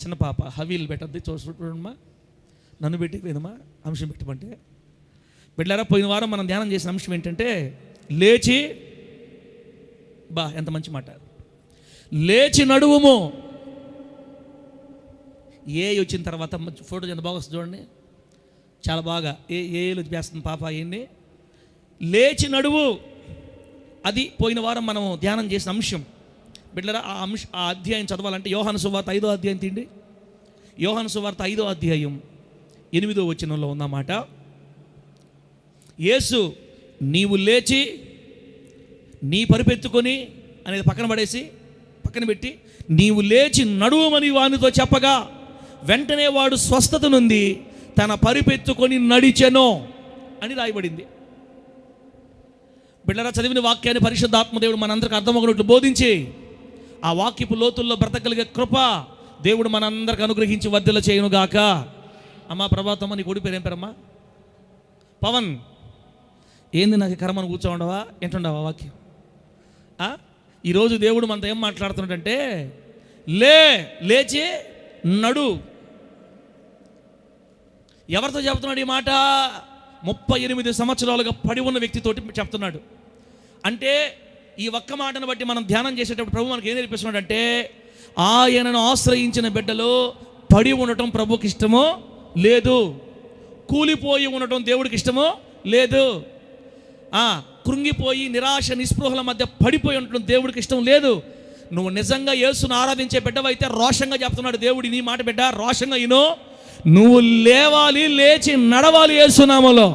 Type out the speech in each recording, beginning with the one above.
చిన్న పాప హవీలు పెట్టద్ది చూడమ్మా, నన్ను పెట్టి పోయిందమ్మా అంశం పెట్టమంటే. బిడ్డలారా, పోయిన వారం మనం ధ్యానం చేసిన అంశం ఏంటంటే లేచి, ఎంత మంచి మాట, లేచి నడువుము. ఏ వచ్చిన తర్వాత ఫోటో ఎంత బాగా వస్తుంది చూడండి, చాలా బాగా ఏలు వేస్తుంది పాప. ఏంటి లేచి నడువు, అది పోయిన వారం మనం ధ్యానం చేసిన అంశం. బిడ్డలారా, ఆ అధ్యాయం చదవాలంటే యోహాను సువార్త 5వ అధ్యాయం తీయండి. యోహాను సువార్త 5వ అధ్యాయం 8వ వచనంలో ఉన్నమాట. యేసు నీవు లేచి నీ పరిపెత్తుకొని అనేది పక్కన పెట్టి నీవు లేచి నడువమని వానితో చెప్పగా వెంటనే వాడు స్వస్థత నుండి తన పరిపెత్తుకొని నడిచెను అని రాయబడింది. బిడ్డలారా, చదివిన వాక్యాన్ని పరిశుద్ధాత్మదేవుడు మనందరికి అర్థమవునట్లు బోధించి ఆ వాక్యపు లోతుల్లో బ్రతకగలిగే కృప దేవుడు మనందరికి అనుగ్రహించి వర్ధిల్ల చేయునుగాక. అమ్మా ప్రభాతమ్మ, నీ కొడుకు పేరు ఏం పేరమ్మా? పవన్. ఏంది నాకు కర్మను కూర్చోండవా, ఏంటుండవా వాక్యం? ఈరోజు దేవుడు మనతో ఏం మాట్లాడుతున్నాడంటే లేచి నడు. ఎవరితో చెప్తున్నాడు ఈ మాట? 38 సంవత్సరాలుగా పడి ఉన్న వ్యక్తితోటి చెప్తున్నాడు. అంటే ఈ ఒక్క మాటను బట్టి మనం ధ్యానం చేసేటప్పుడు ప్రభు మనకి ఏం నేర్పిస్తున్నాడంటే ఆయనను ఆశ్రయించిన బిడ్డలు పడి ఉండటం ప్రభుకి ఇష్టమో లేదు, కూలిపోయి ఉండటం దేవుడికి ఇష్టమో లేదు, కృంగిపోయి నిరాశ నిస్పృహల మధ్య పడిపోయి ఉండటం దేవుడికి ఇష్టం లేదు. నువ్వు నిజంగా యేసును ఆరాధించే బిడ్డవైతే రోషంగా చెప్తున్నాడు దేవుడు, నీ మాట బిడ్డ రోషంగా ఇను, నువ్వు లేవాలి, లేచి నడవాలి యేసు నామములో.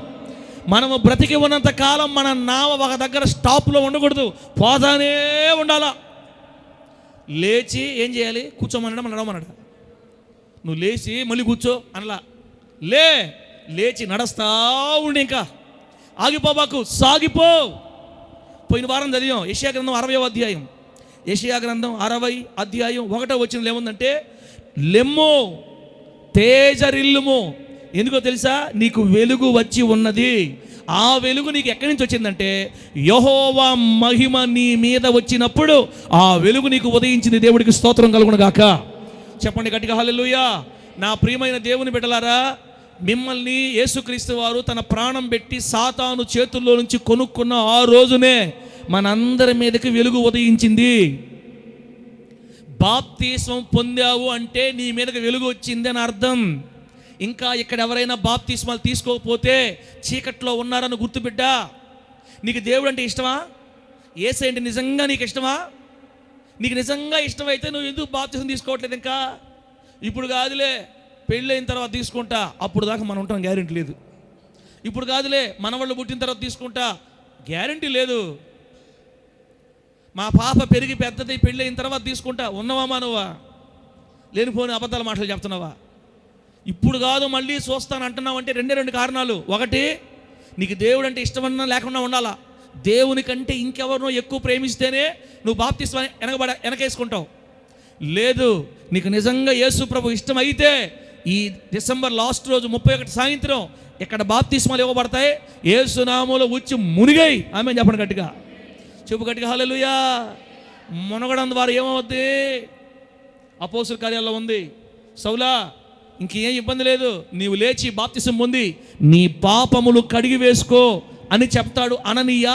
మనము బ్రతికి ఉన్నంత కాలం మన నామ ఒక దగ్గర స్టాప్లో ఉండకూడదు, పోతానే ఉండాలా. లేచి ఏం చేయాలి? కూర్చోమనడా మన నడవమనడా? నువ్వు లేచి మళ్ళీ కూర్చో అనలా, లేచి నడుస్తా ఉండి, ఇంకా ఆగిపోబాకు, సాగిపో. పోయిన వారం చదివాం యెషయా గ్రంథం 60వ అధ్యాయం. యెషయా గ్రంథం 60 అధ్యాయం 1వ వచనంలో ఏముందంటే లెమ్ము తేజరిల్లుము. ఎందుకో తెలుసా? నీకు వెలుగు వచ్చి ఉన్నది. ఆ వెలుగు నీకు ఎక్కడి నుంచి వచ్చిందంటే యెహోవా మహిమ నీ మీద వచ్చినప్పుడు ఆ వెలుగు నీకు ఉదయించింది. దేవుడికి స్తోత్రం కలుగును గాక. చెప్పండి గట్టిగా హల్లెలూయా. నా ప్రియమైన దేవుని బిడ్డలారా, మిమ్మల్ని యేసుక్రీస్తు వారు తన ప్రాణం పెట్టి సాతాను చేతుల్లో నుంచి కొనుక్కున్న ఆ రోజునే మనందరి మీదకి వెలుగు ఉదయించింది. బాప్తిస్మం పొందావు అంటే నీ మీదకి వెలుగు వచ్చింది అని అర్థం. ఇంకా ఇక్కడ ఎవరైనా బాప్తిస్మాలు తీసుకోకపోతే చీకట్లో ఉన్నారని గుర్తుబిడ్డ. నీకు దేవుడు అంటే ఇష్టమా? యేసయ్య అంటే నిజంగా నీకు ఇష్టమా? నీకు నిజంగా ఇష్టమైతే నువ్వు ఎందుకు బాప్తిస్మం తీసుకోవట్లేదు? ఇంకా ఇప్పుడు కాదులే, పెళ్ళైన తర్వాత తీసుకుంటా, అప్పుడు దాకా మనం ఉంటాం గ్యారెంటీ లేదు. ఇప్పుడు కాదులే, మనవాళ్ళు పుట్టిన తర్వాత తీసుకుంటా, గ్యారెంటీ లేదు. మా పాప పెరిగి పెద్దది, పెళ్ళైన తర్వాత తీసుకుంటా, ఉన్నవా మానవా? లేనిపోని అబద్ధాల మాటలు చెప్తున్నావా? ఇప్పుడు కాదు మళ్ళీ చూస్తాను అంటున్నావు అంటే రెండు కారణాలు. ఒకటి, నీకు దేవుడు అంటే ఇష్టమన్నా లేకుండా ఉండాలా. దేవుని కంటే ఇంకెవరినో ఎక్కువ ప్రేమిస్తేనే నువ్వు బాప్తిస్మం వెనకేసుకుంటావు. లేదు, నీకు నిజంగా యేసు ప్రభు ఇష్టమైతే ఈ డిసెంబర్ లాస్ట్ రోజు 31 సాయంత్రం ఇక్కడ బాప్తిస్మాలు ఇవ్వబడతాయి. యేసు నామములో వచ్చి మునిగాయి. ఆమె చెప్పండి గట్టిగా, చెప్పు గట్టిగా హల్లెలూయా. మునగడం ద్వారా ఏమవుద్ది? అపోస్తుల కార్యాల్లో ఉంది, సౌలా ఇంకేం ఇబ్బంది లేదు, నీవు లేచి బాప్తిసం పొంది నీ పాపములు కడిగి వేసుకో అని చెప్తాడు అననీయ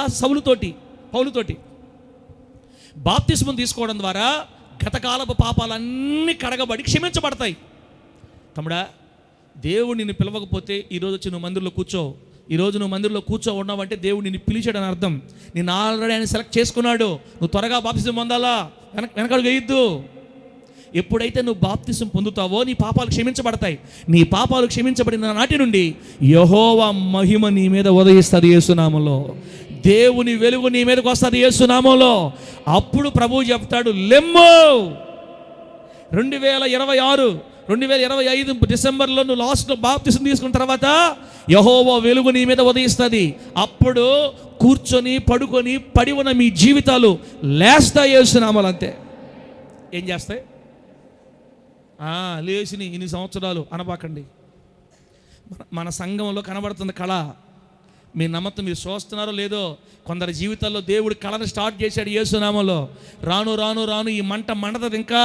పౌలుతోటి. బాప్తిస్మం తీసుకోవడం ద్వారా గతకాలపు పాపాలన్నీ కడగబడి క్షమించబడతాయి. తమ్ముడా, దేవుడు నిన్ను పిలవకపోతే ఈరోజు వచ్చి నువ్వు మందిరంలో కూర్చో. ఈరోజు నువ్వు మందిరంలో కూర్చో ఉన్నావంటే దేవుడు నిన్ను పిలిచాడని అర్థం. నిన్ను ఆల్రెడీ ఆయన సెలెక్ట్ చేసుకున్నాడు. నువ్వు త్వరగా బాప్తిసం పొందాలా, వెనకడుగు వేయొద్దు. ఎప్పుడైతే నువ్వు బాప్తిసం పొందుతావో నీ పాపాలు క్షమించబడతాయి. నీ పాపాలు క్షమించబడిన నాటి నుండి యెహోవా మహిమ నీ మీద ఉదయిస్తుంది యేసునామములో. దేవుని వెలుగు నీ మీదకి వస్తుంది యేసునామములో. అప్పుడు ప్రభువు చెప్తాడు, లెమ్ము. 2025 డిసెంబర్లో నువ్వు లాస్ట్లో బాప్తిసం తీసుకున్న తర్వాత యెహోవా వెలుగు నీ మీద ఉదయిస్తుంది. అప్పుడు కూర్చొని పడుకొని పడి ఉన్న మీ జీవితాలు లేస్తాయి యేసునామములో. అంతే. ఏం చేస్తాయి? లేచిని ఇన్ని సంవత్సరాలు అనబాకండి. మన సంఘంలో కనబడుతుంది కళ. మీ నమ్మకం మీరు చూస్తున్నారో లేదో, కొందరి జీవితాల్లో దేవుడు కళను స్టార్ట్ చేశాడు యేసునామంలో. రాను రాను రాను ఈ మంట మండదు, ఇంకా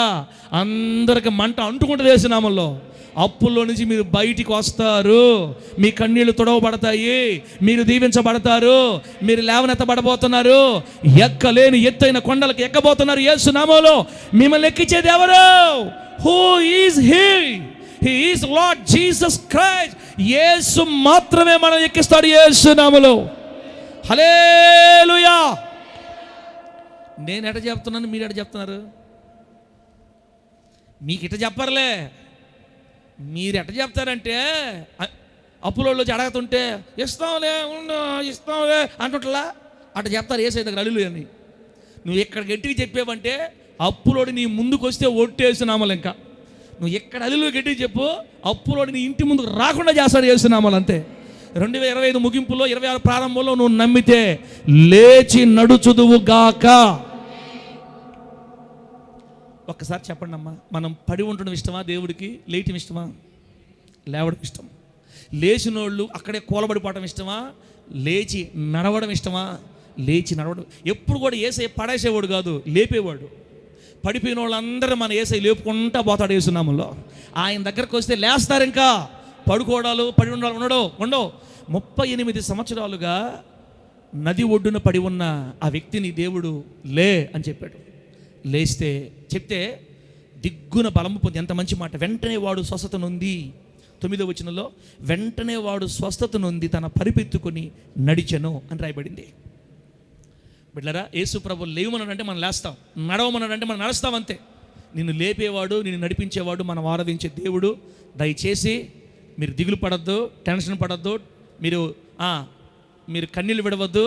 అందరికి మంట అంటుకుంటుంది యేసునామంలో. అప్పుల్లో నుంచి మీరు బయటికి వస్తారు, మీ కన్నీళ్లు తుడవబడతాయి, మీరు దీవించబడతారు, మీరు లేవనెత్తబడబోతున్నారు, ఎక్కలేని ఎత్తైన కొండలకు ఎక్కబోతున్నారు యేసునామంలో. మిమ్మల్ని ఎక్కించేది ఎవరు? Who is he? He is Lord Jesus Christ. యేసు మాత్రమే మనం ఎక్కిస్తాడు యేసునామములో. హల్లెలూయా. నేను ఎట చెప్తున్నాను, మీరు ఎట చెప్తున్నారు? మీకు ఇట చెప్పర్లే, మీరు ఎట చెప్తారంటే అప్పులోళ్ళు వచ్చి అడగతుంటే ఇస్తాంలే ఇస్తాంలే అంటుంటలా అట చెప్తారు యేసయ్య దగ్గర హల్లెలూయా అని. నువ్వు ఎక్కడ గట్టిగా చెప్పావంటే అప్పులోడు నీ ముందుకు వస్తే ఒట్టేస్తున్నామలు. ఇంకా నువ్వు ఎక్కడ హల్లెలూయా గట్టిగా చెప్పు, అప్పులోడు నీ ఇంటి ముందుకు రాకుండా చేస్తాడు యేసునామలు అంతే. 2025 ముగింపులో 26 ప్రారంభంలో నువ్వు నమ్మితే లేచి నడుచుదువు గాక. ఒక్కసారి చెప్పండి అమ్మా, మనం పడి ఉండడం ఇష్టమా దేవుడికి? లేయటం ఇష్టమా? లేవడం ఇష్టం. లేచినోళ్ళు అక్కడే కూలబడిపోవడం ఇష్టమా? లేచి నడవడం ఇష్టమా? లేచి నడవడం. ఎప్పుడు కూడా యేసయ్య పడేసేవాడు కాదు, లేపేవాడు. పడిపోయిన వాళ్ళందరూ మన యేసయ్య లేపుకుంటా పోతాడు యేసునామంలో. ఆయన దగ్గరకు వస్తే లేస్తారు. ఇంకా పడుకోవడాలు పడి ఉండాలి ఉండవు. 38 సంవత్సరాలుగా నది ఒడ్డున పడి ఉన్న ఆ వ్యక్తిని దేవుడు లే అని చెప్పాడు. లేస్తే చెప్తే దిగ్గున బలము పొంది, ఎంత మంచి మాట. వెంటనే వాడు స్వస్థత నొంది, 9వ వచనంలో వెంటనే వాడు స్వస్థత నొంది తన పరిపెత్తుకొని నడిచెను అని రాయబడింది. బిడ్డలారా, యేసు ప్రభు లేవమన్నాడంటే మనం లేస్తాం, నడవమన్నాడంటే మనం నడుస్తాం అంతే. నిన్ను లేపేవాడు, నిన్ను నడిపించేవాడు, మనం ఆరాధించే దేవుడు. దయచేసి మీరు దిగులు పడద్దు, టెన్షన్ పడద్దు, మీరు కన్నీళ్ళు విడవద్దు.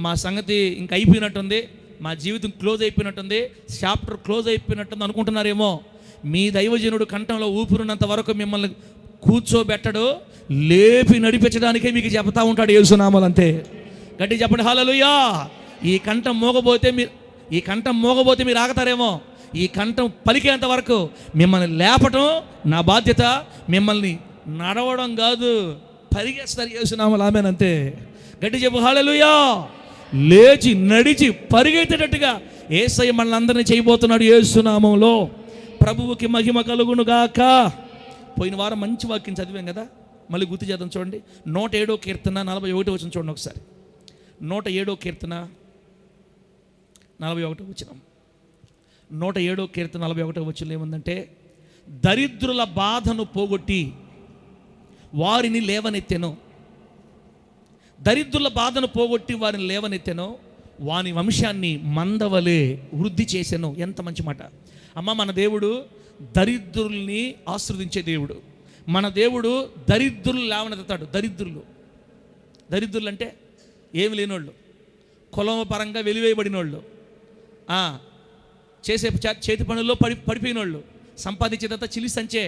మా సంగతి ఇంక అయిపోయినట్టుంది, మా జీవితం క్లోజ్ అయిపోయినట్టుంది, చాప్టర్ క్లోజ్ అయిపోయినట్టుంది అనుకుంటున్నారేమో. మీ దైవజనుడు కంఠంలో ఊపిరినంత వరకు మిమ్మల్ని కూర్చోబెట్టడు, లేపి నడిపించడానికే మీకు చెప్తా ఉంటాడు యేసునామములు అంతే. గట్టి చెప్పండి హల్లెలూయా. ఈ కంఠం మోగబోతే మీరు ఆగతారేమో. ఈ కంఠం పలికేంత వరకు మిమ్మల్ని లేపటం నా బాధ్యత, మిమ్మల్ని నడవడం కాదు, పరిగెస్తారు యేసునామములు. ఆమేన్ అంతే. గట్టి చెప్పు హల్లెలూయా. లేచి నడిచి పరిగెత్తేటట్టుగా యేసయ్య మనల్ని అందరినీ చేయబోతున్నాడు యేసునామములో. ప్రభువుకి మహిమ కలుగును గాక. పోయిన వారం మంచి వాక్యం చదివాం కదా, మళ్ళీ గుర్తు చేద్దాం. చూడండి, 107వ కీర్తన 41వ వచనం చూడండి ఒకసారి. 107వ కీర్తన 41వ వచనం. 107వ కీర్తన 41వ వచనం ఏముందంటే, దరిద్రుల బాధను పోగొట్టి వారిని లేవనెత్తెను. దరిద్రుల బాధను పోగొట్టి వారిని లేవనెత్తెను, వాని వంశాన్ని మందవలే వృద్ధి చేసెను. ఎంత మంచి మాట అమ్మ. మన దేవుడు దరిద్రుల్ని ఆశీర్వదించే దేవుడు. మన దేవుడు దరిద్రులు లేవనెత్తాడు. దరిద్రులు అంటే ఏమి లేనోళ్ళు, కులం పరంగా వెలివేయబడినోళ్ళు, చేసే చేతి పనుల్లో పడిపోయినోళ్ళు, సంపాదించేదంతా చిలి సంచే,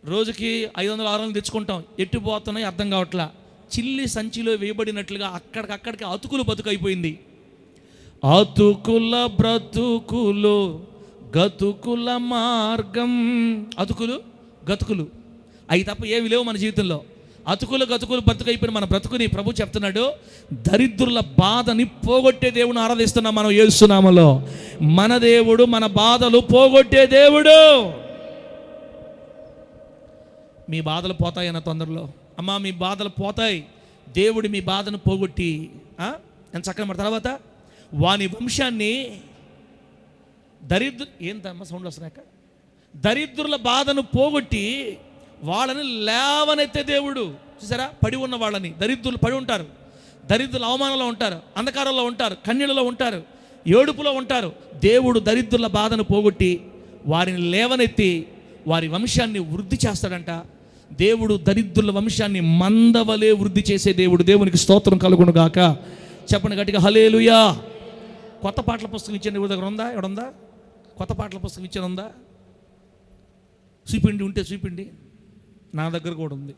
రోజుకి 500-600 తెచ్చుకుంటాం, ఎట్టు పోతున్నాయి అర్థం కావట్లా. చిల్లి సంచిలో వేయబడినట్లుగా అక్కడికక్కడికి అతుకులు బతుకైపోయింది. అతుకుల బ్రతుకులు గతుకుల మార్గం. అతుకులు గతుకులు అవి తప్ప ఏవి లేవు మన జీవితంలో. అతుకులు గతుకులు బ్రతుకైపోయిన మన బ్రతుకుని ప్రభు చెప్తున్నాడు, దరిద్రుల బాధని పోగొట్టే దేవుని ఆరాధిస్తున్నాం మనం యేసునామములో. మన దేవుడు మన బాధలు పోగొట్టే దేవుడు. మీ బాధలు పోతాయన్న తొందరలో అమ్మా, మీ బాధలు పోతాయి. దేవుడు మీ బాధను పోగొట్టి ఎంత చక్కగా తర్వాత వాని వంశాన్ని ఏంటమ్మా సౌండ్ వస్తున్నాక, దరిద్రుల బాధను పోగొట్టి వాళ్ళని లేవనెత్తే దేవుడు. చూసారా, పడి ఉన్న వాళ్ళని, దరిద్రులు పడి ఉంటారు, దరిద్రుల అవమానంలో ఉంటారు, అంధకారంలో ఉంటారు, కన్నీళ్ళలో ఉంటారు, ఏడుపులో ఉంటారు. దేవుడు దరిద్రుల బాధను పోగొట్టి వారిని లేవనెత్తి వారి వంశాన్ని వృద్ధి చేస్తాడంట. దేవుడు దరిద్రుల వంశాన్ని మందవలే వృద్ధి చేసే దేవుడు. దేవునికి స్తోత్రం కలుగును గాక. చెప్పండి గట్టిగా హల్లెలూయా. కొత్త పాటల పుస్తకం ఇచ్చాను ఎవరి దగ్గర ఉందా? ఎవడుందా కొత్త పాటల పుస్తకం ఇచ్చాను? ఉందా? చూపిండి, ఉంటే చూపిండి. నా దగ్గర కూడా ఉంది,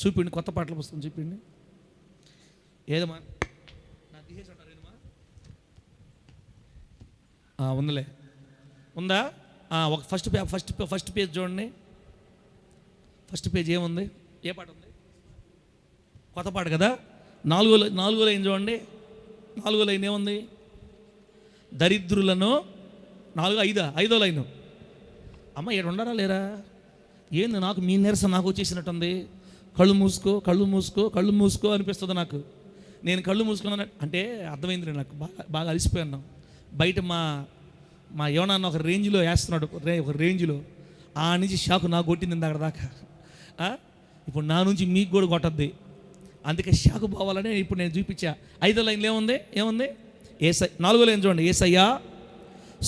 చూపిండి. కొత్త పాటల పుస్తకం చూపిండి. ఏదమ్మా నా తీసేసి అంటారు ఏదమ్మా? ఉందిలే, ఉందా? ఒక ఫస్ట్ పేజ్ చూడండి. ఫస్ట్ పేజ్ ఏముంది? ఏ పాట ఉంది? కొత్త పాట కదా. నాలుగో లైన్ చూడండి. 4వ లైన్ ఏముంది? దరిద్రులను 5వ లైను. అమ్మ ఏడు ఉండరా లేరా? ఏంది నాకు మీ నీరసం నాకు వచ్చేసినట్టుంది. కళ్ళు మూసుకో అనిపిస్తుంది నాకు. నేను కళ్ళు మూసుకున్నాను అంటే అర్థమైంది నాకు. బాగా అలసిపోయాను. బయట మా యోనాన్న ఒక రేంజ్లో వేస్తున్నాడు, ఒక రేంజ్లో. ఆ నుంచి షాకు నాకు కొట్టింది అక్కడ దాకా. ఇప్పుడు నా నుంచి మీకు కూడా కొట్టద్ది. అందుకే షాకు పోవాలని ఇప్పుడు నేను చూపించా. 5వ లైన్లో ఏముంది? 4వ లైన్ చూడండి. యేసయ్యా,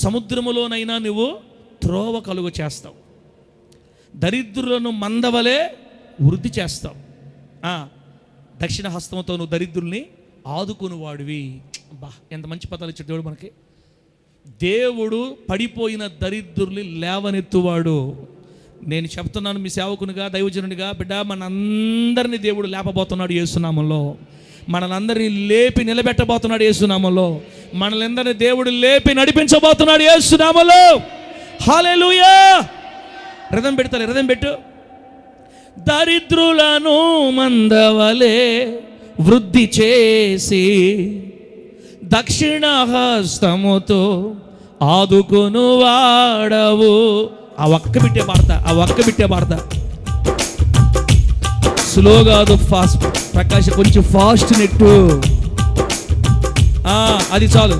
సముద్రములోనైనా నువ్వు త్రోవ కలుగు చేస్తావు, దరిద్రులను మందవలే వృద్ధి చేస్తావు, దక్షిణ హస్తముతో నువ్వు దరిద్రుల్ని ఆదుకుని వాడివి. బా, ఎంత మంచి పదాలు ఇచ్చాడు దేవుడు మనకి. దేవుడు పడిపోయిన దరిద్రుల్ని లేవనెత్తువాడు. నేను చెప్తున్నాను మీ సేవకునిగా, దైవజనునిగా, బిడ్డ, మనందరినీ దేవుడు లేపబోతున్నాడు యేసునామంలో. మనలందరినీ లేపి నిలబెట్టబోతున్నాడు యేసునామంలో. మనలందరినీ దేవుడు లేపి నడిపించబోతున్నాడు యేసునామంలో. హల్లెలూయా. రథం పెట్టు. దరిద్రులను మందవలే వృద్ధి చేసి దక్షిణ హస్తముతో ఆదుకును వాడవు. ఆ ఒక్క బిట్టే పాడతా. స్లో కాదు, ఫాస్ట్. ప్రకాష్ కొంచెం ఫాస్ట్ నెట్టు. అది చాలు.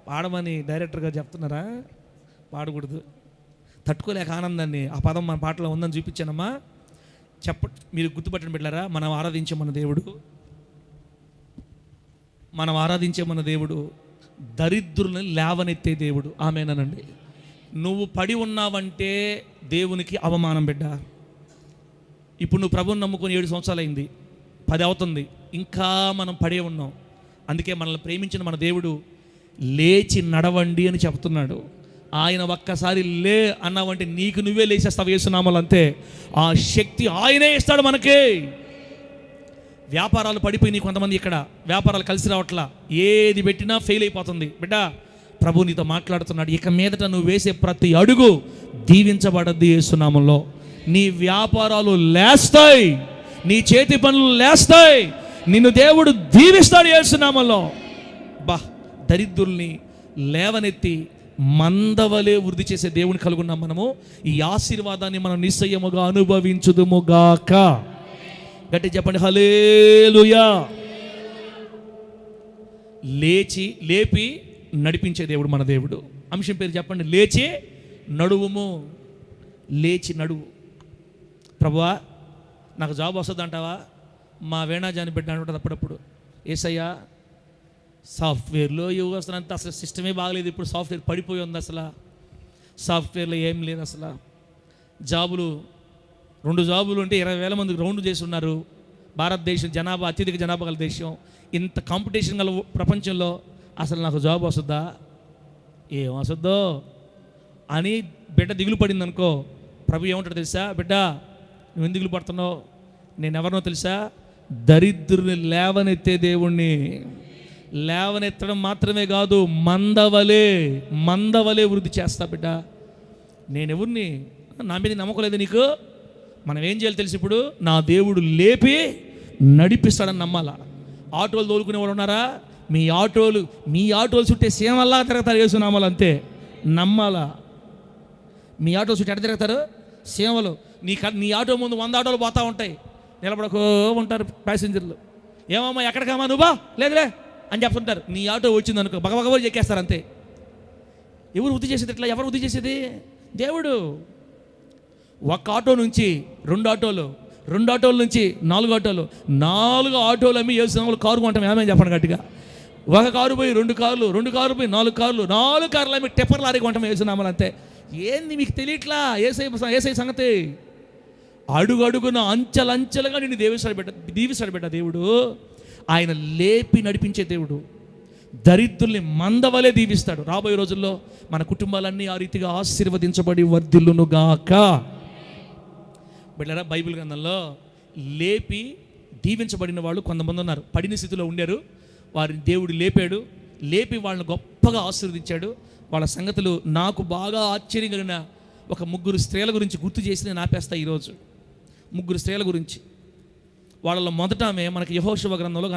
పాడమని డైరెక్టర్గా చెప్తున్నారా? పాడకూడదు. తట్టుకోలేక ఆనందాన్ని ఆ పదం మన పాటలో ఉందని చూపించానమ్మా. మీరు గుర్తుపట్టని పెట్టారా? మనం ఆరాధించే మన దేవుడు దరిద్రులను లేవనెత్తే దేవుడు. ఆమేనండి. నువ్వు పడి ఉన్నావంటే దేవునికి అవమానం బిడ్డ. ఇప్పుడు నువ్వు ప్రభువుని నమ్ముకొని 7 సంవత్సరాలు అయింది, 10 అవుతుంది, ఇంకా మనం పడే ఉన్నాం. అందుకే మనల్ని ప్రేమించిన మన దేవుడు లేచి నడవండి అని చెప్తున్నాడు. ఆయన ఒక్కసారి లే అన్నావంటే నీకు నువ్వే లేచేస్తావు యేసునామములో. అంతే. ఆ శక్తి ఆయనే ఇస్తాడు మనకి. వ్యాపారాలు పడిపోయి కొంతమంది ఇక్కడ వ్యాపారాలు కలిసి రావట్లా, ఏది పెట్టినా ఫెయిల్ అయిపోతుంది. బిడ్డ, ప్రభు నీతో మాట్లాడుతున్నాడు. ఇక మీదట నువ్వు వేసే ప్రతి అడుగు దీవించబడద్ది యేసునామములో. నీ వ్యాపారాలు లేస్తాయి, నీ చేతి పనులు లేస్తాయి, నిన్ను దేవుడు దీవిస్తాడు యేసునామములో. బా, దరిద్రుల్ని లేవనెత్తి మందవలే వృద్ధి చేసే దేవుని కలుగున్నాం మనము. ఈ ఆశీర్వాదాన్ని మనం నిశ్చయముగా అనుభవించుదుముగాక. గట్టి చెప్పండి, హల్లెలూయా. లేపి నడిపించే దేవుడు మన దేవుడు. అంశం పేరు చెప్పండి, లేచి నడువుము. లేచి నడువు. ప్రభువా నాకు జాబ్ వస్తుంది అంటావా? మా వేణాజాని బిడ్డ అంటుంది అప్పుడప్పుడు, ఏసయ్యా సాఫ్ట్వేర్లో ఇవి వస్తున్నంత అసలు సిస్టమే బాగలేదు, ఇప్పుడు సాఫ్ట్వేర్ పడిపోయి ఉంది, అసలు సాఫ్ట్వేర్లో ఏం లేదు, అసలు జాబులు 2 జాబులు ఉంటే 20,000 మందికి రౌండ్ చేసి ఉన్నారు. భారతదేశం జనాభా అత్యధిక జనాభా గల దేశం, ఇంత కాంపిటీషన్ గల ప్రపంచంలో అసలు నాకు జాబ్ వస్తుందా, ఏం వస్తుందో అని బిడ్డ దిగులు పడింది అనుకో, ప్రభు ఏమంటాడు తెలుసా? బిడ్డ నువ్వు ఎందుకు దిగులు పడుతున్నావు? నేను ఎవరినో తెలుసా? దరిద్రుని లేవనెత్తే దేవుణ్ణి. లేవనెత్తడం మాత్రమే కాదు, మందవలే వృద్ధి చేస్తా బిడ్డ. నేను ఎవరిని? నా మీద నమ్మకం లేదు నీకు? మనం ఏం చేయాలి తెలుసు? ఇప్పుడు నా దేవుడు లేపి నడిపిస్తాడని నమ్మాలా. ఆటోలు తోలుకునే వాళ్ళు ఉన్నారా? మీ ఆటోలు చుట్టే సేమల్లా తిరుగుతారు యేసునామాలు, అంతే నమ్మాలా. మీ ఆటోలు చుట్టూ ఎక్కడ తిరుగుతారు? సేవలు. నీ ఆటో ముందు 100 ఆటోలు పోతూ ఉంటాయి, నిలబడకో ఉంటారు ప్యాసింజర్లు. ఏమమ్మా ఎక్కడికమ్మా నువ్వా? లేదులే అని చెప్తుంటారు. నీ ఆటో వచ్చింది అనుకో, బగబగబో చెక్కేస్తారు అంతే. ఎవరు వృద్ధి చేసేది ఇట్లా? ఎవరు వృద్ధి చేసేది? దేవుడు. ఒక ఆటో నుంచి 2 ఆటోలు, 2 ఆటోల నుంచి 4 ఆటోలు, 4 ఆటోలు అమ్మి యేసునామాలు కారు కొంటాం. ఏమని చెప్పండి గట్టిగా? ఒక కారు పోయి 2 కార్లు, 2 కార్లు పోయి 4 కార్లు, 4 కార్లు అమ్మి టెప్పర్ లారీ కొంటాం యేసునామాలు, అంతే. ఏంది మీకు తెలియట్లా ఏసై సంగతి? అడుగడుగున అంచెలంచెలుగా నిన్ను దీవిస్తాడు బిడ్డ దేవుడు. ఆయన లేపి నడిపించే దేవుడు. దరిద్రుల్ని మందవలే దీవిస్తాడు. రాబోయే రోజుల్లో మన కుటుంబాలన్నీ ఆ రీతిగా ఆశీర్వదించబడి వర్ధిల్లునుగాక. బిడ్డరా, బైబిల్ గ్రంథంలో లేపి దీవించబడిన వాళ్ళు కొంతమంది ఉన్నారు. పడిన స్థితిలో ఉండారు, వారిని దేవుడు లేపి వాళ్ళని గొప్పగా ఆశీర్వదించాడు. వాళ్ళ సంగతులు నాకు బాగా ఆశ్చర్యం కలిగిన ఒక 3 స్త్రీల గురించి గుర్తు చేసి నేను ఆపేస్తా ఈరోజు. 3 స్త్రీల గురించి. వాళ్ళలో మొదట ఆమె మనకి యెహోషువ గ్రంథంలో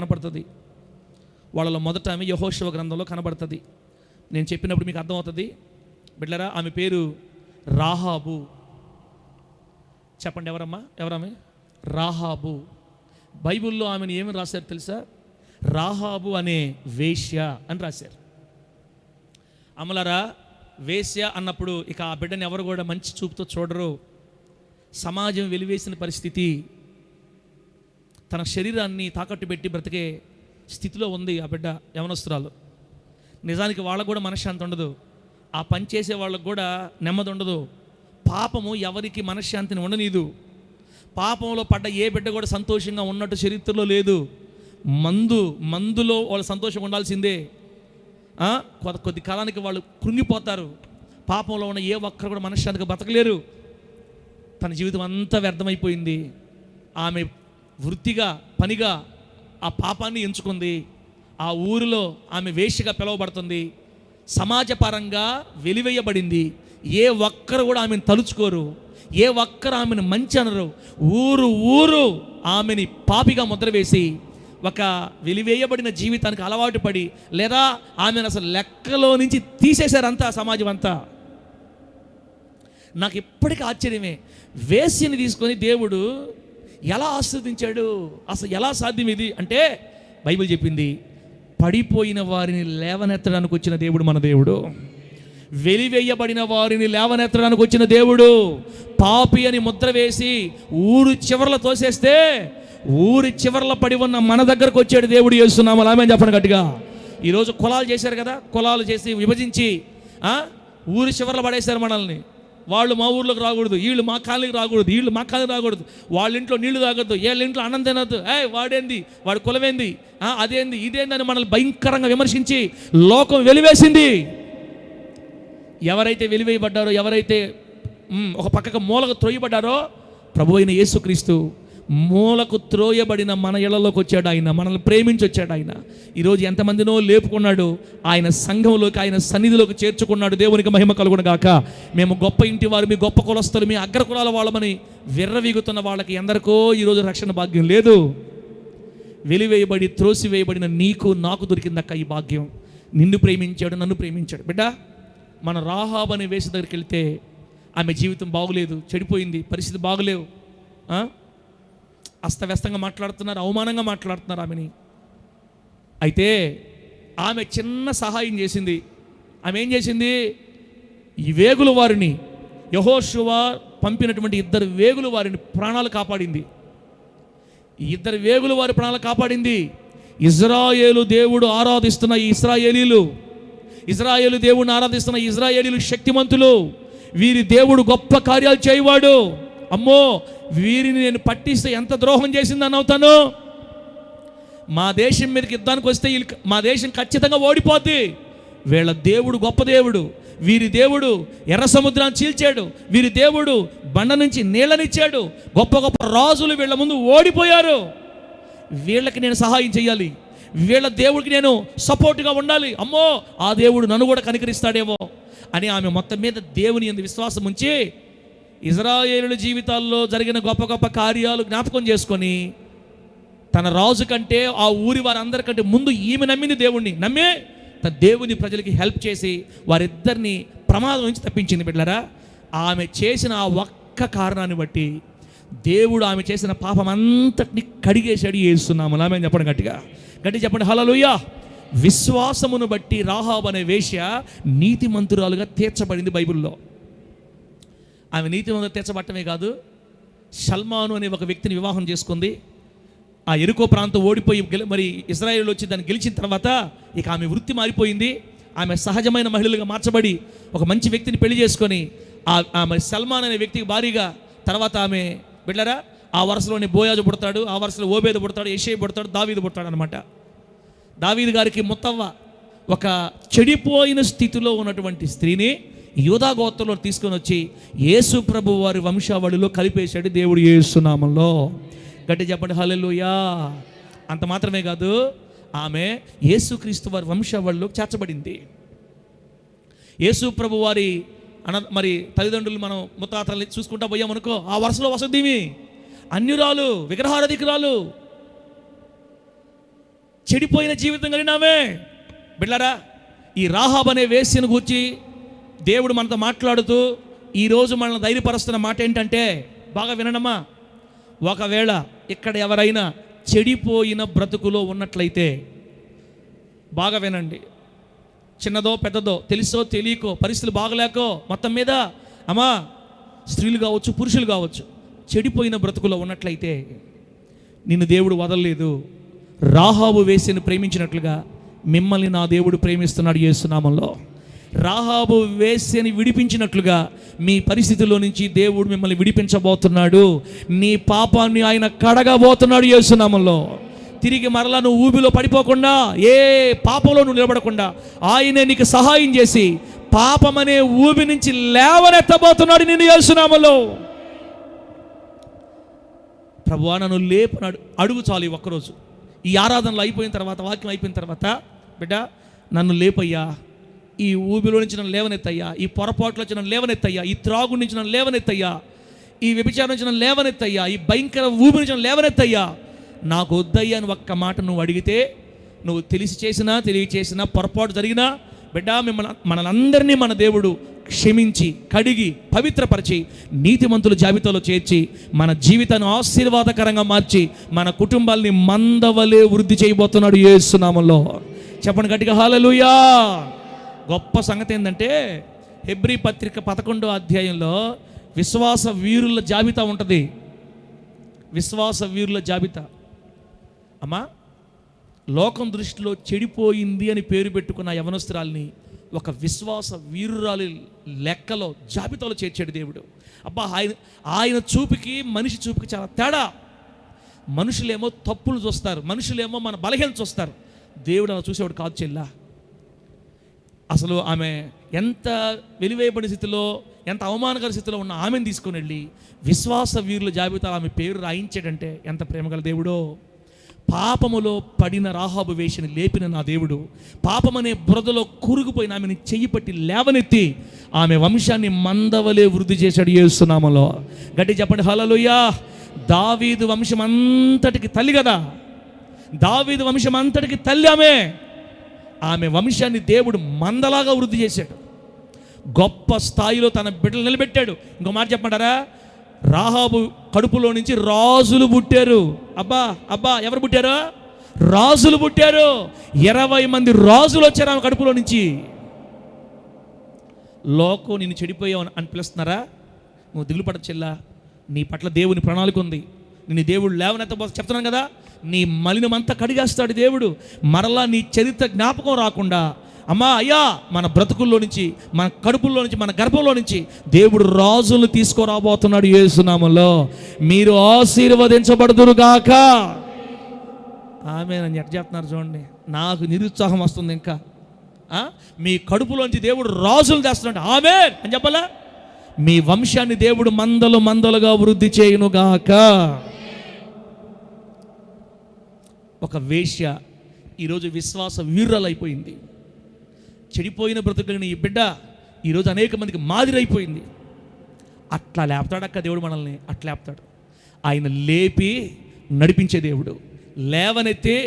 కనపడుతుంది. నేను చెప్పినప్పుడు మీకు అర్థమవుతుంది బిడ్డలారా. ఆమె పేరు రాహాబు. చెప్పండి ఎవరామె? రాహాబు. బైబిల్లో ఆమెను ఏమని రాశారు తెలుసా? రాహాబు అనే వేశ్య అని రాశారు. అమలరా, వేశ్య అన్నప్పుడు ఇక ఆ బిడ్డని ఎవరు కూడా మంచి చూపుతో చూడరు. సమాజం వెలివేసిన పరిస్థితి, తన శరీరాన్ని తాకట్టు పెట్టి బ్రతికే స్థితిలో ఉంది ఆ బిడ్డ, యవనస్తురాలు. నిజానికి వాళ్ళకు కూడా మనశ్శాంతి ఉండదు, ఆ పని చేసే వాళ్ళకు కూడా నెమ్మది ఉండదు. పాపము ఎవరికి మనశ్శాంతిని ఉండనీదు. పాపంలో పడ్డ ఏ బిడ్డ కూడా సంతోషంగా ఉన్నట్టు చరిత్రలో లేదు. మందులో వాళ్ళు సంతోషంగా ఉండాల్సిందే. కొద్ది కాలానికి వాళ్ళు కృంగిపోతారు. పాపంలో ఉన్న ఏ ఒక్కరు కూడా మనశ్శాంతిగా బతకలేరు. తన జీవితం అంతా వ్యర్థమైపోయింది. ఆమె వృత్తిగా పనిగా ఆ పాపాన్ని ఎంచుకుంది. ఆ ఊరిలో ఆమె వేశ్యగా పిలువబడుతుంది. సమాజపరంగా వెలివేయబడింది. ఏ ఒక్కరు కూడా ఆమెను తలుచుకోరు, ఏ ఒక్కరు ఆమెను మంచి అనరు. ఊరు ఆమెని పాపిగా ముద్ర వేసి ఒక వెలివేయబడిన జీవితానికి అలవాటు పడి, లేదా ఆమెను అసలు లెక్కలో నుంచి తీసేశారంతా సమాజం అంతా. నాకు ఇప్పటికీ ఆశ్చర్యమే, వేశ్యని తీసుకొని దేవుడు ఎలా ఆస్వాదించాడు? అసలు ఎలా సాధ్యం ఇది అంటే, బైబిల్ చెప్పింది పడిపోయిన వారిని లేవనెత్తడానికి వచ్చిన దేవుడు మన దేవుడు. వెలివేయబడిన వారిని లేవనెత్తడానికి వచ్చిన దేవుడు. పాపి అని ముద్ర వేసి ఊరు చివర్ల తోసేస్తే ఊరి చివర్ల పడి ఉన్న మన దగ్గరకు వచ్చాడు దేవుడు. యేసునామములో ఆమేన్ చెప్పండి గట్టిగా. ఈరోజు కులాలు చేశారు కదా, కులాలు చేసి విభజించి ఊరి చివర్ల పడేశారు మనల్ని. వాళ్ళు మా ఊర్లోకి రాకూడదు, వీళ్ళు మా కాలనీకి రాకూడదు, వీళ్ళు మా కాలనీకి రాకూడదు, వాళ్ళ ఇంట్లో నీళ్లు తాగొద్దు, వీళ్ళ ఇంట్లో అన్నం తినద్దు, వాడేంది, వాడి కులమేంది, అదేంది ఇదేంది అని మనల్ని భయంకరంగా విమర్శించి లోకం వెలివేసింది. ఎవరైతే వెలివేయబడ్డారో, ఎవరైతే ఒక పక్కకు మూలకు త్రోయబడ్డారో, ప్రభు అయిన యేసుక్రీస్తు మూలకు త్రోయబడిన మన ఇళ్లలోకి వచ్చాడు. ఆయన మనల్ని ప్రేమించి వచ్చాడు. ఆయన ఈరోజు ఎంతమందినో లేపుకున్నాడు, ఆయన సంఘంలోకి, ఆయన సన్నిధిలోకి చేర్చుకున్నాడు. దేవునికి మహిమ కలుగును గాక. మేము గొప్ప ఇంటి వారు, మీ గొప్ప కులస్తులు, మీ అగ్ర కులాల వాళ్ళమని విర్రవీగుతున్న వాళ్ళకి ఎందరికో ఈరోజు రక్షణ భాగ్యం లేదు. వెలివేయబడి త్రోసివేయబడిన నీకు నాకు దొరికిందక్క ఈ భాగ్యం. నిన్ను ప్రేమించాడు, నన్ను ప్రేమించాడు. బిడ్డ, మన రాహాబు అనే వేసి దగ్గరికి వెళ్తే ఆమె జీవితం బాగులేదు, చెడిపోయింది, పరిస్థితి బాగులేవు. అస్తవ్యస్తంగా మాట్లాడుతున్నారు, అవమానంగా మాట్లాడుతున్నారు ఆమెని. అయితే ఆమె చిన్న సహాయం చేసింది. ఆమె ఏం చేసింది? ఈ వేగుల వారిని, యెహోషువ పంపినటువంటి 2 వేగుల వారిని ప్రాణాలు కాపాడింది. ఈ 2 వేగుల వారి ప్రాణాలు కాపాడింది. ఇజ్రాయేలు దేవుడు ఆరాధిస్తున్న ఈ ఇజ్రాయేలు దేవుడిని ఆరాధిస్తున్న ఇజ్రాయేలీలు శక్తిమంతులు, వీరి దేవుడు గొప్ప కార్యాలు చేయవాడు. అమ్మో, వీరిని నేను పట్టిస్తే ఎంత ద్రోహం చేసిందని అవుతాను. మా దేశం మీదకి యుద్ధానికి వస్తే మా దేశం ఖచ్చితంగా ఓడిపోద్ది. వీళ్ళ దేవుడు గొప్ప దేవుడు, వీరి దేవుడు ఎర్ర సముద్రాన్ని చీల్చాడు, వీరి దేవుడు బండ నుంచి నీళ్ళనిచ్చాడు, గొప్ప గొప్ప రాజులు వీళ్ళ ముందు ఓడిపోయారు. వీళ్ళకి నేను సహాయం చేయాలి, వీళ్ళ దేవుడికి నేను సపోర్ట్గా ఉండాలి. అమ్మో, ఆ దేవుడు నన్ను కూడా కనికరిస్తాడేమో అని ఆమె మొత్తం మీద దేవుని యందు విశ్వాసం ఉంచి ఇజ్రాయేలుల జీవితాల్లో జరిగిన గొప్ప గొప్ప కార్యాలు జ్ఞాపకం చేసుకొని తన రాజు కంటే ఆ ఊరి వారందరికంటే ముందు ఈమె నమ్మింది దేవుణ్ణి. నమ్మే తన దేవుని ప్రజలకి హెల్ప్ చేసి వారిద్దరిని ప్రమాదం నుంచి తప్పించింది. బిడ్డలారా, ఆమె చేసిన ఆ ఒక్క కారణాన్ని బట్టి దేవుడు ఆమె చేసిన పాపం అంతటిని కడిగేశాడు. యేసునామములో ఆమేన్ చెప్పండి, గట్టిగా చెప్పండి హల్లెలూయా. విశ్వాసమును బట్టి రాహాబు అనే వేశ్య నీతిమంతురాలుగా తీర్చబడింది బైబిల్లో. ఆమె నీతిమంతులుగా తీర్చబడటమే కాదు, సల్మాను అనే ఒక వ్యక్తిని వివాహం చేసుకుంది. ఆ ఎరుకో ప్రాంతం ఓడిపోయి మరి ఇజ్రాయేలు వచ్చి దాన్ని గెలిచిన తర్వాత ఇక ఆమె వృత్తి మారిపోయింది. ఆమె సహజమైన మహిళలుగా మార్చబడి ఒక మంచి వ్యక్తిని పెళ్లి చేసుకొని ఆమె సల్మాన్ అనే వ్యక్తికి భారీగా తర్వాత ఆమె బిడ్డలారా ఆ వరుసలోని బోయాజు పుడతాడు, ఆ వరుసలో ఓబేదు పుడతాడు, యెషై పుడతాడు, దావీదు పుడతాడు అనమాట. దావీదు గారికి ముత్తవ్వ ఒక చెడిపోయిన స్థితిలో ఉన్నటువంటి స్త్రీని యూదా గోత్రంలో తీసుకొని వచ్చి యేసు ప్రభు వారి వంశావళిలో కలిపేశాడు దేవుడు యేసునామంలో. గట్టి చెప్పండి హల్లెలూయా. అంత మాత్రమే కాదు, ఆమె యేసుక్రీస్తు వారి వంశావళిలో చేర్చబడింది. యేసు ప్రభు వారి మరి తల్లిదండ్రులు మనం ముత్తాతల్ని చూసుకుంటా పోయామనుకో, ఆ వరుసలో వసతివి అన్యురాలు, విగ్రహారాధికురాలు, చెడిపోయిన జీవితం కలిగినామే. బిడ్డలారా, ఈ రాహాబ్ అనే వేశ్యను గూర్చి దేవుడు మనతో మాట్లాడుతూ ఈరోజు మనల్ని ధైర్యపరుస్తున్న మాట ఏంటంటే, బాగా వినడమ్మా, ఒకవేళ ఇక్కడ ఎవరైనా చెడిపోయిన బ్రతుకులో ఉన్నట్లయితే బాగా వినండి. చిన్నదో పెద్దదో, తెలుసో తెలియకో, పరిస్థితులు బాగలేకో, మొత్తం మీద అమ్మా స్త్రీలు కావచ్చు పురుషులు కావచ్చు, చెడిపోయిన బ్రతుకులో ఉన్నట్లయితే నిన్ను దేవుడు వదలలేదు. రాహాబు వేశ్యను ప్రేమించినట్లుగా మిమ్మల్ని నా దేవుడు ప్రేమిస్తున్నాడు యేసునామంలో. రాహాబు వేశ్యని విడిపించినట్లుగా మీ పరిస్థితుల్లో నుంచి దేవుడు మిమ్మల్ని విడిపించబోతున్నాడు. నీ పాపాన్ని ఆయన కడగబోతున్నాడు యేసునామంలో. తిరిగి మరలా నువ్వు ఊబిలో పడిపోకుండా, ఏ పాపంలో నువ్వు నిలబడకుండా ఆయనే నీకు సహాయం చేసి పాపమనే ఊబి నుంచి లేవనెత్తబోతున్నాడు నిన్ను యేసునామంలో. ప్రభువా నన్ను లేపనాడు అడుగు చాలు. ఈ ఒక్కరోజు ఈ ఆరాధనలు అయిపోయిన తర్వాత, వాక్యం అయిపోయిన తర్వాత, బిడ్డ నన్ను లేపయ్యా, ఈ ఊబిలో నుంచి నన్ను లేవనెత్తయ్యా, ఈ పొరపాట్లో నుంచి నన్ను లేవనెత్తయ్యా, ఈ త్రాగు నుంచి నన్ను లేవనెత్తయ్యా, ఈ వ్యభిచారం నుంచి నన్ను లేవనెత్తయ్యా, ఈ భయంకర ఊబి నుంచి నన్ను లేవనెత్తయ్యా, నాకు వద్దయ్యా అని ఒక్క మాట నువ్వు అడిగితే, నువ్వు తెలిసి చేసినా తెలియచేసినా పొరపాటు జరిగినా బిడ్డ మనందరినీ మన దేవుడు క్షమించి కడిగి పవిత్రపరిచి నీతిమంతుల జాబితాలో చేర్చి మన జీవితాన్ని ఆశీర్వాదకరంగా మార్చి మన కుటుంబాల్ని మందవలే వృద్ధి చేయబోతున్నాడు యేసునామంలో. చెప్పండి గట్టిగా హల్లెలూయా. గొప్ప సంగతి ఏంటంటే, హెబ్రీ పత్రిక 11వ అధ్యాయంలో విశ్వాస వీరుల జాబితా ఉంటుంది. విశ్వాస వీరుల జాబితా. అమ్మా, లోకం దృష్టిలో చెడిపోయింది అని పేరు పెట్టుకున్న యవనస్తురాల్ని ఒక విశ్వాస వీరురాలి లెక్కలో జాబితాలో చేర్చాడు దేవుడు. అబ్బా, ఆయన చూపుకి మనిషి చూపుకి చాలా తేడా. మనుషులేమో తప్పులు చూస్తారు, మనుషులేమో మన బలహీనత చూస్తారు. దేవుడు అలా చూసేవాడు కాదు చెల్లా. అసలు ఆమె ఎంత వెలివేయబడిన స్థితిలో, ఎంత అవమానకర స్థితిలో ఉన్న ఆమెను తీసుకుని వెళ్ళి విశ్వాస వీరుల జాబితా ఆమె పేరు రాయించాడంటే ఎంత ప్రేమగల దేవుడో. పాపములో పడిన రాహాబు వేషని లేపిన నా దేవుడు పాపమనే బురదలో కూరుకుపోయిన ఆమెని చెయ్యి పట్టి లేవనెత్తి ఆమె వంశాన్ని మందవలే వృద్ధి చేశాడు యేసునామములో. గట్టి చెప్పండి హల్లెలూయా. దావీదు వంశం అంతటికి తల్లి కదా, దావీదు వంశం అంతటికి తల్లి ఆమె. ఆమె వంశాన్ని దేవుడు మందలాగా వృద్ధి చేశాడు, గొప్ప స్థాయిలో తన బిడ్డలు నిలబెట్టాడు. ఇంకో మాట చెప్పమంటారా, రాహాబు కడుపులో నుంచి రాజులు పుట్టారు. అబ్బా అబ్బా, ఎవరు పుట్టారు? రాజులు పుట్టారు. 20 మంది రాజులు వచ్చారు ఆమె కడుపులో నుంచి. లోకం నిన్ను చెడిపోయావు అని పిలుస్తున్నారా? నువ్వు దిగులు పడ చెల్లా, నీ పట్ల దేవుని ప్రణాళిక ఉంది. నిన్ను దేవుడు లేవనెత్తబో చెప్తున్నాను కదా, నీ మలినమంతా కడిగేస్తాడు దేవుడు. మరలా నీ చరిత్ర జ్ఞాపకం రాకుండా, అమ్మా అయ్యా, మన బ్రతుకుల్లో నుంచి, మన కడుపుల్లో నుంచి, మన గర్భంలో నుంచి దేవుడు రాజులు తీసుకురాబోతున్నాడు యేసునామములో. మీరు ఆశీర్వదించబడుదురుగాక. ఆమేన్ ఎట్లా చెప్తున్నారు చూడండి, నాకు నిరుత్సాహం వస్తుంది. ఇంకా మీ కడుపులోంచి దేవుడు రాజులు తెస్తున్నాడు. ఆమేన్ అని చెప్పాలా? మీ వంశాన్ని దేవుడు మందలు మందలుగా వృద్ధి చేయునుగాక. ఒక వేశ్య ఈరోజు విశ్వాస వీరులైపోయింది. చెడిపోయిన బ్రతుకులిన ఈ బిడ్డ ఈరోజు అనేక మందికి మాదిరి అయిపోయింది. అట్లా లేపుతాడక్క దేవుడు మనల్ని, అట్లా లేపుతాడు. ఆయన లేపి నడిపించే దేవుడు, లేవనెత్తి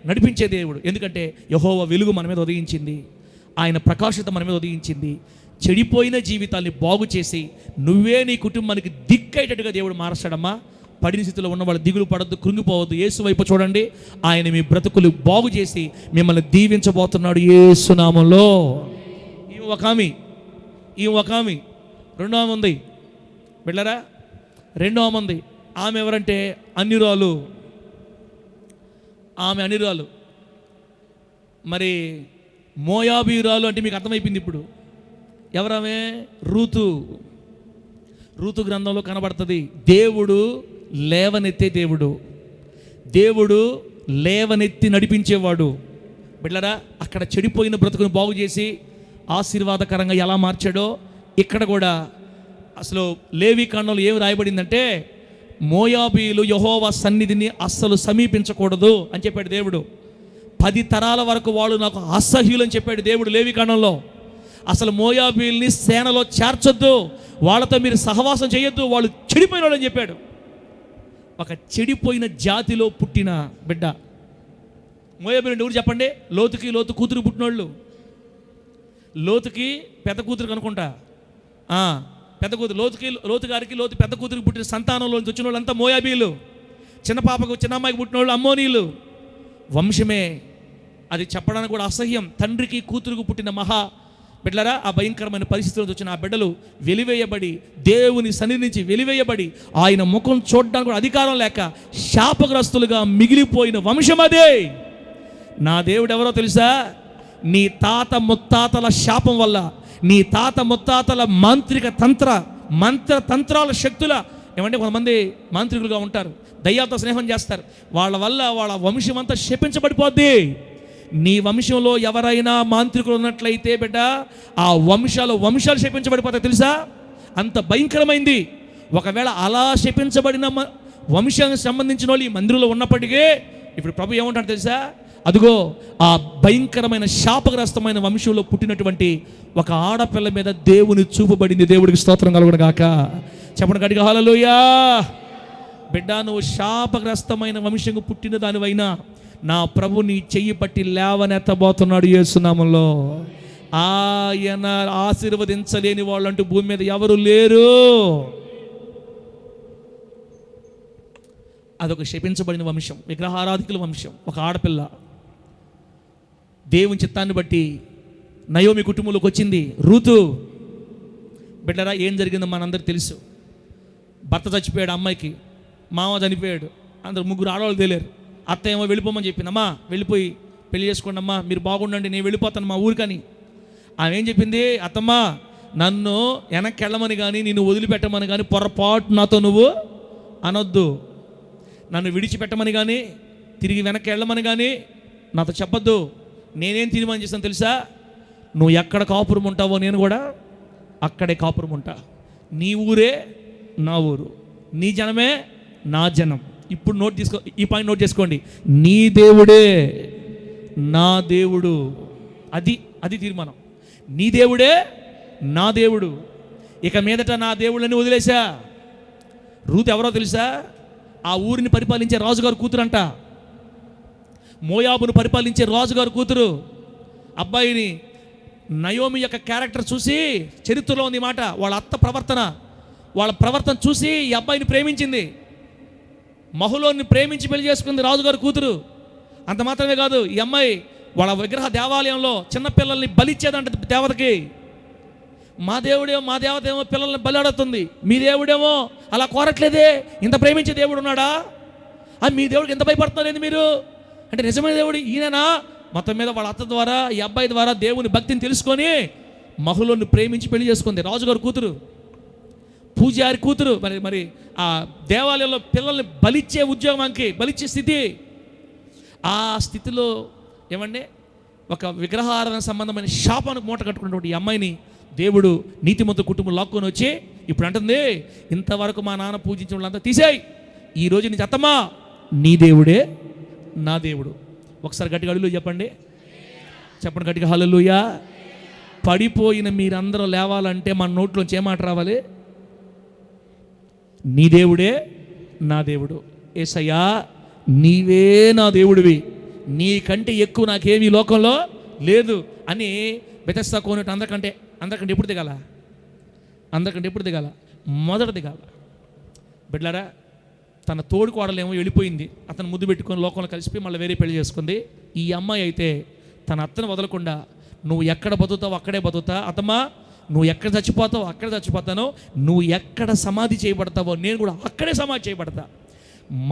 నడిపించే దేవుడు. ఎందుకంటే యెహోవా వెలుగు మన మీద ఉదయించింది, ఆయన ప్రకాశత మన మీద ఉదయించింది. చెడిపోయిన జీవితాన్ని బాగు చేసి నువ్వే నీ కుటుంబానికి దిక్కయ్యేటట్టుగా దేవుడు మారుస్తాడమ్మా. పడిన స్థితిలో ఉన్న వాళ్ళు దిగులు పడద్దు, కృంగిపోవద్దు. యేసు వైపు చూడండి, ఆయన మీ బ్రతుకులు బాగు చేసి మిమ్మల్ని దీవించబోతున్నాడు యేసు నామములో. ఈ ఒక ఆమె రెండో ఆమె ఉంది బిళ్ళరా. రెండో ఆమె ఉంది. ఆమె ఎవరంటే అన్యురాలు. ఆమె అన్యురాలు. మరి మోయాబీయురాలు అంటే మీకు అర్థమైపోయింది ఇప్పుడు. ఎవరామె? రూతు గ్రంథంలో కనబడుతుంది. దేవుడు లేవనెత్తే దేవుడు, దేవుడు లేవనెత్తి నడిపించేవాడు. బిడ్డలారా, అక్కడ చెడిపోయిన బ్రతుకును బాగు చేసి ఆశీర్వాదకరంగా ఎలా మార్చాడో ఇక్కడ కూడా అసలు లేవి కాండంలో ఏమి రాయబడిందంటే, మోయాబీయులు యెహోవా సన్నిధిని అస్సలు సమీపించకూడదు అని చెప్పాడు దేవుడు. 10 తరాల వరకు వాళ్ళు నాకు అసహ్యులు అని చెప్పాడు దేవుడు లేవి కాండంలో. అసలు మోయాబీయుల్ని సేనలో చేర్చొద్దు, వాళ్ళతో మీరు సహవాసం చేయొద్దు, వాళ్ళు చెడిపోయిన వాళ్ళు అని చెప్పాడు. ఒక చెడిపోయిన జాతిలో పుట్టిన బిడ్డ మోయాబీయులు. ఎవరు చెప్పండి? లోతు కూతురు పుట్టినోళ్ళు. లోతుకి పెద్ద కూతురు అనుకుంటా, పెద్ద కూతురు. లోతు గారికి పెద్ద కూతురికి పుట్టిన సంతానంలో నుంచి వచ్చిన వాళ్ళంతా మోయాబీయులు. చిన్న పాపకు, చిన్న అమ్మాయికి పుట్టిన వాళ్ళు అమ్మోనీయులు. వంశమే అది చెప్పడానికి కూడా అసహ్యం. తండ్రికి కూతురుకు పుట్టిన మహా బిడ్డలారా, ఆ భయంకరమైన పరిస్థితుల్లో వచ్చిన ఆ బిడ్డలు వెలివేయబడి, దేవుని సన్నిధి నుంచి వెలివేయబడి, ఆయన ముఖం చూడడానికి కూడా అధికారం లేక శాపగ్రస్తులుగా మిగిలిపోయిన వంశం అదే. నా దేవుడు ఎవరో తెలుసా? నీ తాత ముత్తాతల శాపం వల్ల, నీ తాత ముత్తాతల మంత్రతంత్రాల శక్తుల ఏమంటే కొంతమంది మాంత్రికులుగా ఉంటారు, దయ్యాలతో స్నేహం చేస్తారు. వాళ్ళ వల్ల వాళ్ళ వంశం అంతా శపించబడిపోద్ది. నీ వంశంలో ఎవరైనా మాంత్రికులు ఉన్నట్లయితే బిడ్డ, ఆ వంశాలు శపించబడిపోతాయి. తెలుసా? అంత భయంకరమైంది. ఒకవేళ అలా శపించబడిన వంశానికి సంబంధించిన వాళ్ళు ఈ మందిరంలో ఉన్నప్పటికీ ఇప్పుడు ప్రభు ఏమంటాడు తెలుసా? అదిగో ఆ భయంకరమైన శాపగ్రస్తమైన వంశంలో పుట్టినటువంటి ఒక ఆడపిల్ల మీద దేవుని చూపబడింది. దేవుడికి స్తోత్రం కలుగును గాక. చెప్పండి గట్టిగా హల్లెలూయా. బిడ్డ, నువ్వు శాపగ్రస్తమైన వంశంకు పుట్టిన దానివైనా నా ప్రభు నీ చెయ్యి పట్టి లేవనెత్తబోతున్నాడు యేసు నామములో. ఆయన ఆశీర్వదించలేని వాళ్ళంటూ భూమి మీద ఎవరు లేరు. అదొక శపించబడిన వంశం, విగ్రహారాధికుల వంశం. ఒక ఆడపిల్ల దేవుని చిత్తాన్ని బట్టి నయోమి కుటుంబంలోకి వచ్చింది. రూతు బిడ్డరా, ఏం జరిగిందో మనందరికీ తెలుసు. భర్త చచ్చిపోయాడు, అమ్మాయికి మామ చనిపోయాడు, అందరు ముగ్గురు ఆడవాళ్ళు తేలేరు. అత్త ఏమో వెళ్ళిపోమని చెప్పింది. అమ్మా వెళ్ళిపోయి పెళ్లి చేసుకోండి అమ్మా, మీరు బాగుండండి, నేను వెళ్ళిపోతాను మా ఊరికని. ఆమె ఏం చెప్పింది? అత్తమ్మా, నన్ను వెనక్కి వెళ్ళమని కానీ నిన్ను వదిలిపెట్టమని కానీ పొరపాటు నాతో నువ్వు అనొద్దు. నన్ను విడిచిపెట్టమని కానీ తిరిగి వెనక్కి వెళ్ళమని కానీ నాతో చెప్పొద్దు. నేనేం తీర్మానం చేస్తాను తెలుసా? నువ్వు ఎక్కడ కాపురం ఉంటావో నేను కూడా అక్కడే కాపురం ఉంటా. నీ ఊరే నా ఊరు, నీ జనమే నా జనం. ఇప్పుడు ఈ పాయింట్ నోట్ చేసుకోండి. నీ దేవుడే నా దేవుడు. అది తీర్మానం. నీ దేవుడే నా దేవుడు. ఇక మీదట నా దేవుళ్ళని వదిలేశా. రూతు ఎవరో తెలుసా? ఆ ఊరిని పరిపాలించే రాజుగారు కూతురు అంట. మోయాబును పరిపాలించే రాజుగారు కూతురు. అబ్బాయిని నయోమి యొక్క క్యారెక్టర్ చూసి, చరిత్రలో ఉంది మాట, వాళ్ళ అత్త వాళ్ళ ప్రవర్తన చూసి ఈ అబ్బాయిని ప్రేమించింది. మహులోని ప్రేమించి పెళ్లి చేసుకుంది రాజుగారు కూతురు. అంత మాత్రమే కాదు, ఈ అమ్మాయి వాళ్ళ విగ్రహ దేవాలయంలో చిన్నపిల్లల్ని బలిచ్చేదంట దేవతకి. మా దేవత ఏమో పిల్లల్ని బలాడుతుంది, మీ దేవుడేమో అలా కోరట్లేదే. ఇంత ప్రేమించే దేవుడు ఉన్నాడా? మీ దేవుడికి ఎంత భయపడుతున్నారేంది మీరు అంటే? నిజమైన దేవుడు ఈయననా? మొత్తం మీద వాళ్ళ అత్త ద్వారా, ఈ అబ్బాయి ద్వారా దేవుని భక్తిని తెలుసుకొని మహులను ప్రేమించి పెళ్లి చేసుకుంది. రాజుగారు కూతురు, పూజారి కూతురు. మరి ఆ దేవాలయంలో పిల్లల్ని బలిచ్చే ఉద్యోగానికి, బలిచ్చే స్థితి. ఆ స్థితిలో ఏమండి, ఒక విగ్రహారాధన సంబంధమైన శాపానికి మూట కట్టుకున్నటువంటి ఈ అమ్మాయిని దేవుడు నీతిమంత కుటుంబం లాక్కొని వచ్చి ఇప్పుడు అంటుంది, ఇంతవరకు మా నాన్న పూజించిన వాళ్ళంతా తీసేయి, ఈ రోజు నుంచి అత్తమ్మా నీ దేవుడే నా దేవుడు. ఒకసారి గట్టిగా హల్లెలూయా చెప్పండి, చెప్పండి గట్టిగా హల్లెలూయా. పడిపోయిన మీరందరూ లేవాలంటే మన నోట్లోంచి ఏ మాట రావాలి? నీ దేవుడే నా దేవుడు. యేసయ్యా నీవే నా దేవుడివి, నీకంటే ఎక్కువ నాకేమీ లోకంలో లేదు అని బెతెస్దా కోనేటి అందరికంటే ఎప్పుడు దిగాల? అందరికంటే ఎప్పుడు దిగాల? మొదట దిగాల. బిడ్డలారా, తన తోడు కోడలేమో వెళ్ళిపోయింది, అతను ముద్దు పెట్టుకొని లోకంలో కలిసిపోయి మళ్ళీ వేరే పెళ్లి చేసుకుంది. ఈ అమ్మాయి అయితే తన అత్తను వదలకుండా, నువ్వు ఎక్కడ బతుకుతావు అక్కడే బతుకుతా అత్తమ్మా, నువ్వు ఎక్కడ చచ్చిపోతావు అక్కడే చచ్చిపోతాను, నువ్వు ఎక్కడ సమాధి చేయబడతావో నేను కూడా అక్కడే సమాధి చేయబడతా.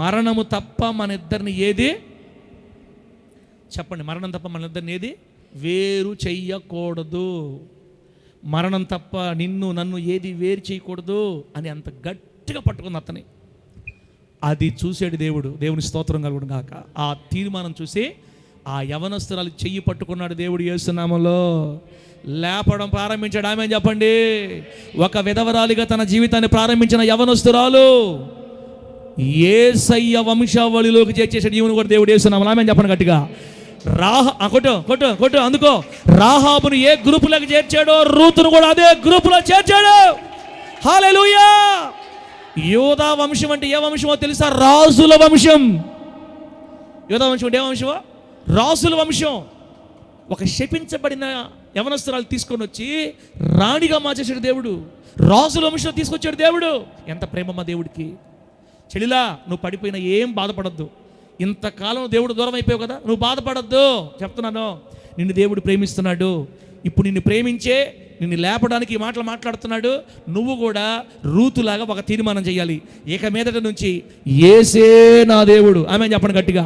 మరణము తప్ప మన ఇద్దరిని ఏది, చెప్పండి, మరణం తప్ప మన ఇద్దరిని ఏది వేరు చెయ్యకూడదు. మరణం తప్ప నిన్ను నన్ను ఏది వేరు చేయకూడదు అని అంత గట్టిగా పట్టుకుంది అతని. అది చూసాడు దేవుడు, దేవుని స్తోత్రం కలుగును గాక. ఆ తీర్మానం చూసి ఆ యవనస్తురాలు చెయ్యి పట్టుకున్నాడు దేవుడు యేసు నామములో, లేపడం ప్రారంభించాడు. ఆమె చెప్పండి, ఒక విధవరాలిగా తన జీవితాన్ని ప్రారంభించిన యవనస్తురాలు యేసయ్య వంశావళిలోకి చేర్చేసాడు. ఈమెను కూడా దేవుడు యేసు నామములో ఆమె చెప్పండి గట్టిగా. కొట్టు అందుకో, రాహాబును ఏ గ్రూపులోకి చేర్చాడో రూతును కూడా అదే గ్రూపులో చేర్చాడు. హల్లెలూయా. యోధా వంశం అంటే ఏ వంశమో తెలుసా? రాజుల వంశం. యోధా వంశం అంటే ఏ వంశమో? రాజుల వంశం. ఒక శపించబడిన యవనస్తురాలు తీసుకొని వచ్చి రాణిగా మార్చేసాడు దేవుడు. రాజుల వంశం తీసుకొచ్చాడు దేవుడు. ఎంత ప్రేమ మా దేవుడికి. చెల్లిలా, నువ్వు పడిపోయినా ఏం బాధపడద్దు. ఇంతకాలం దేవుడు దూరం అయిపోయావు కదా, నువ్వు బాధపడద్దు. చెప్తున్నాను, నిన్ను దేవుడు ప్రేమిస్తున్నాడు. ఇప్పుడు నిన్ను ప్రేమించే నిన్ను లేపడానికి ఈ మాటలు మాట్లాడుతున్నాడు. నువ్వు కూడా రూతులాగా ఒక తీర్మానం చేయాలి. ఇక మీదట నుంచి యేసే నా దేవుడు. ఆమె చెప్పండి గట్టిగా.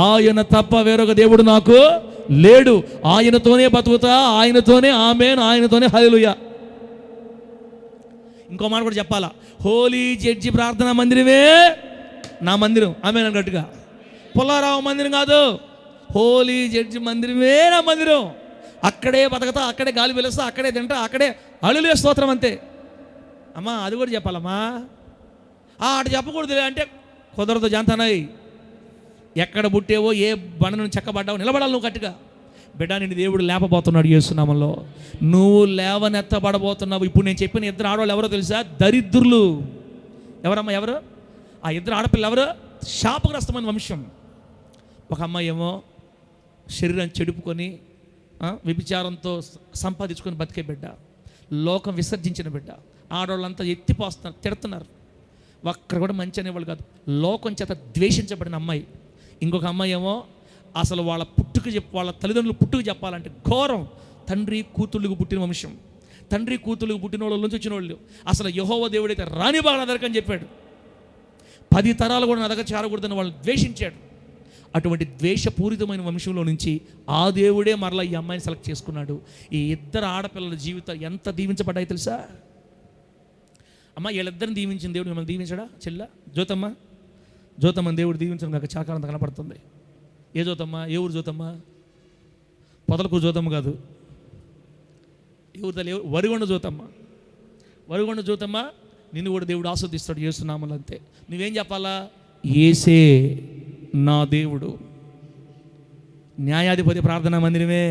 ఆయన తప్ప వేరొక దేవుడు నాకు లేడు. ఆయనతోనే బతుకుతా, ఆయనతోనే ఆమేన్, ఆయనతోనే హల్లెలూయా. ఇంకో మాట కూడా చెప్పాలా, హోలీ జడ్జి ప్రార్థనా మందిరమే నా మందిరం. ఆమేన్ గట్టిగా. పుల్లారావు మందిరం కాదు, హోలీ జడ్జి మందిరమే నా మందిరం. అక్కడే బతకతా, అక్కడే గాలి పిలుస్తా, అక్కడే తింటా, అక్కడే హల్లెలూయా స్తోత్రం అంతే. అమ్మా అది కూడా చెప్పాలమ్మా. అటు చెప్పకూడదు అంటే కుదరదు. జాంతనాయ్, ఎక్కడ పుట్టేవో ఏ బండను చెక్కబడ్డావో నిలబడాలి నువ్వు గట్టిగా. బిడ్డ, నిన్ను దేవుడు లేపబోతున్నాడు యేసు నామములో. నువ్వు లేవనెత్తబడబోతున్నావు. ఇప్పుడు నేను చెప్పిన ఇద్దరు ఆడవాళ్ళు ఎవరో తెలుసా? దరిద్రులు. ఎవరమ్మా ఎవరు? ఆ ఇద్దరు ఆడపిల్లలు ఎవరు? శాపగ్రస్తమైన వంశం. ఒక అమ్మాయి ఏమో శరీరాన్ని చెడుపుకొని వ్యభిచారంతో సంపాదించుకొని బతికే బిడ్డ, లోకం విసర్జించిన బిడ్డ. ఆడవాళ్ళంతా ఎత్తిపోస్తున్నారు, తిడుతున్నారు. ఒక్కరు కూడా మంచి అనేవాళ్ళు కాదు. లోకం చేత ద్వేషించబడిన అమ్మాయి. ఇంకొక అమ్మాయి ఏమో అసలు వాళ్ళ తల్లిదండ్రులు పుట్టుకు చెప్పాలంటే ఘోరం. తండ్రి కూతుళ్ళకు పుట్టిన వంశం, తండ్రి కూతుళ్ళకు పుట్టిన వాళ్ళ నుంచి వచ్చిన వాళ్ళు. అసలు యెహోవా దేవుడైతే రాని బాగా నా దగ్గర అని చెప్పాడు. 10 తరాలు కూడా నా దగ్గర చేరకూడదని వాళ్ళు ద్వేషించాడు. అటువంటి ద్వేషపూరితమైన వంశంలో నుంచి ఆ దేవుడే మరలా ఈ అమ్మాయిని సెలెక్ట్ చేసుకున్నాడు. ఈ ఇద్దరు ఆడపిల్లల జీవితం ఎంత దీవించబడ్డాయి తెలుసా? అమ్మ, వీళ్ళిద్దరిని దీవించిన దేవుడు మిమ్మల్ని దీవించడా? చెల్ల జ్యోతమ్మ దేవుడు దీవించడం కాక చాకాలంత కనపడుతుంది. ఏ జ్యోతమ్మ? ఏ ఊరు జ్యోతమ్మ? పొదలకు జ్యోతమ్మ కాదు. ఏ ఊరు తల్లి? వరిగొండ జ్యోతమ్మ. నిన్ను కూడా దేవుడు ఆస్వాదిస్తాడు యేసు నామములో అంతే. నువ్వేం చెప్పాలా? యేసే నా దేవుడు. న్యాయాధిపతి ప్రార్థనా మందిరమే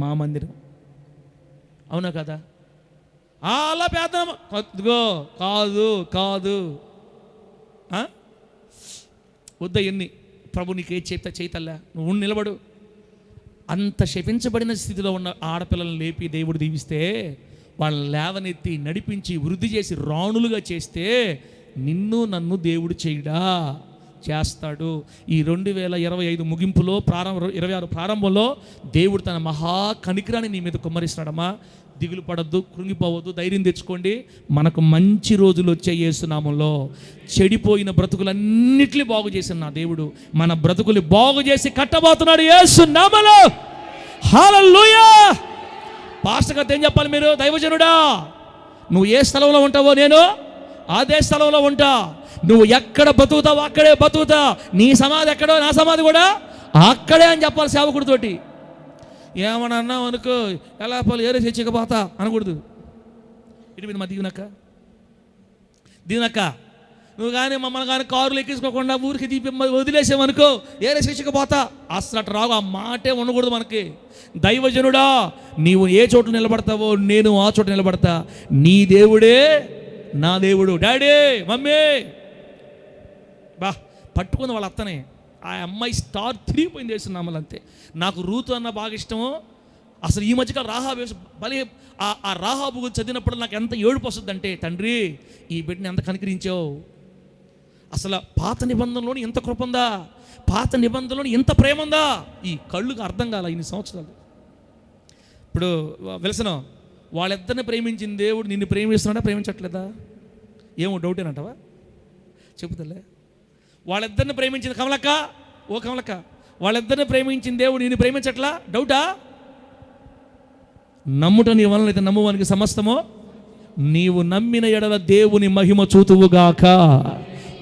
మా మందిరం. అవునా కదా? అలా ప్రార్థన కాదు వద్ద. ఎన్ని ప్రభు నీకు ఏ చెప్తా చేతల్లా, నువ్వు నిలబడు. అంత శపించబడిన స్థితిలో ఉన్న ఆడపిల్లలను లేపి దేవుడు దీవిస్తే, వాళ్ళని లేవనెత్తి నడిపించి వృద్ధి చేసి రాణులుగా చేస్తే, నిన్ను నన్ను దేవుడు చేయడా? చేస్తాడు. ఈ 2025 ముగింపులో 26 ప్రారంభంలో దేవుడు తన మహా కనికరాన్ని నీ మీద కుమ్మరిస్తున్నాడమ్మా. దిగులు పడద్దు, కృంగిపోవద్దు, ధైర్యం తెచ్చుకోండి. మనకు మంచి రోజులు వచ్చే యేసు నామంలో. చెడిపోయిన బ్రతుకులన్నిటినీ బాగు చేసిన నా దేవుడు మన బ్రతుకులు బాగు చేసి కట్టబోతున్నాడు యేసు నామములో. హల్లెలూయా. పాస్టర్ గారు ఏం చెప్పాలి? మీరు దైవజనుడా, నువ్వు ఏ స్థలంలో ఉంటావో నేను అదే స్థలంలో ఉంటా. నువ్వు ఎక్కడ బతుకుతావో అక్కడే బతుకుతా. నీ సమాధి ఎక్కడో నా సమాధి కూడా అక్కడే అని చెప్పాలి సేవకుడితోటి. ఏమన్నా అన్నావు అనుకో, ఎలా పోలు ఏరే చచ్చిపోతా అనకూడదు. ఇటు మీద మా దీనక్క నువ్వు కానీ మమ్మల్ని కానీ కారులు ఎక్కించుకోకుండా ఊరికి దీపి వదిలేసామనుకో, ఏరే చచ్చిపోతా అసలు అటు రాగు. ఆ మాటే ఉండకూడదు మనకి. దైవజనుడా, నీవు ఏ చోట నిలబడతావో నేను ఆ చోట నిలబడతా. నీ దేవుడే నా దేవుడు. డాడీ, మమ్మీ, బా పట్టుకుంది వాళ్ళ అత్తనే. ఆ అమ్మాయి స్టార్ తిరిగిపోయింది వేస్తున్నామలు అంతే. నాకు రూతు అన్న బాగా ఇష్టము. అసలు ఈ మధ్యకాలం రాహాబు భలే ఆ రాహాబు గురించి చదివినప్పుడు నాకు ఎంత ఏడుపు వస్తుంది అంటే, తండ్రి ఈ బిడ్డని ఎంత కనికరించావు. అసలు పాత నిబంధనలోని ఎంత కృప ఉందా, పాత నిబంధనలోని ఎంత ప్రేమ ఉందా. ఈ కళ్ళుకి అర్థం కాల ఇన్ని సంవత్సరాలు. ఇప్పుడు వెలసను వాళ్ళిద్దరిని ప్రేమించిన దేవుడు నిన్ను ప్రేమిస్తున్నాడా ప్రేమించట్లేదా? ఏమో డౌటేనంటావా? చెబుతలే. వాళ్ళిద్దరిని ప్రేమించింది కమలక్క, ఓ కమలక్క, వాళ్ళిద్దరిని ప్రేమించిన దేవుడు నిన్ను ప్రేమించట్లా? డౌటా? నమ్ముట నీ వలన అయితే నమ్మువానికి సమస్తమో. నీవు నమ్మిన ఎడల దేవుని మహిమ చూతువుగాక.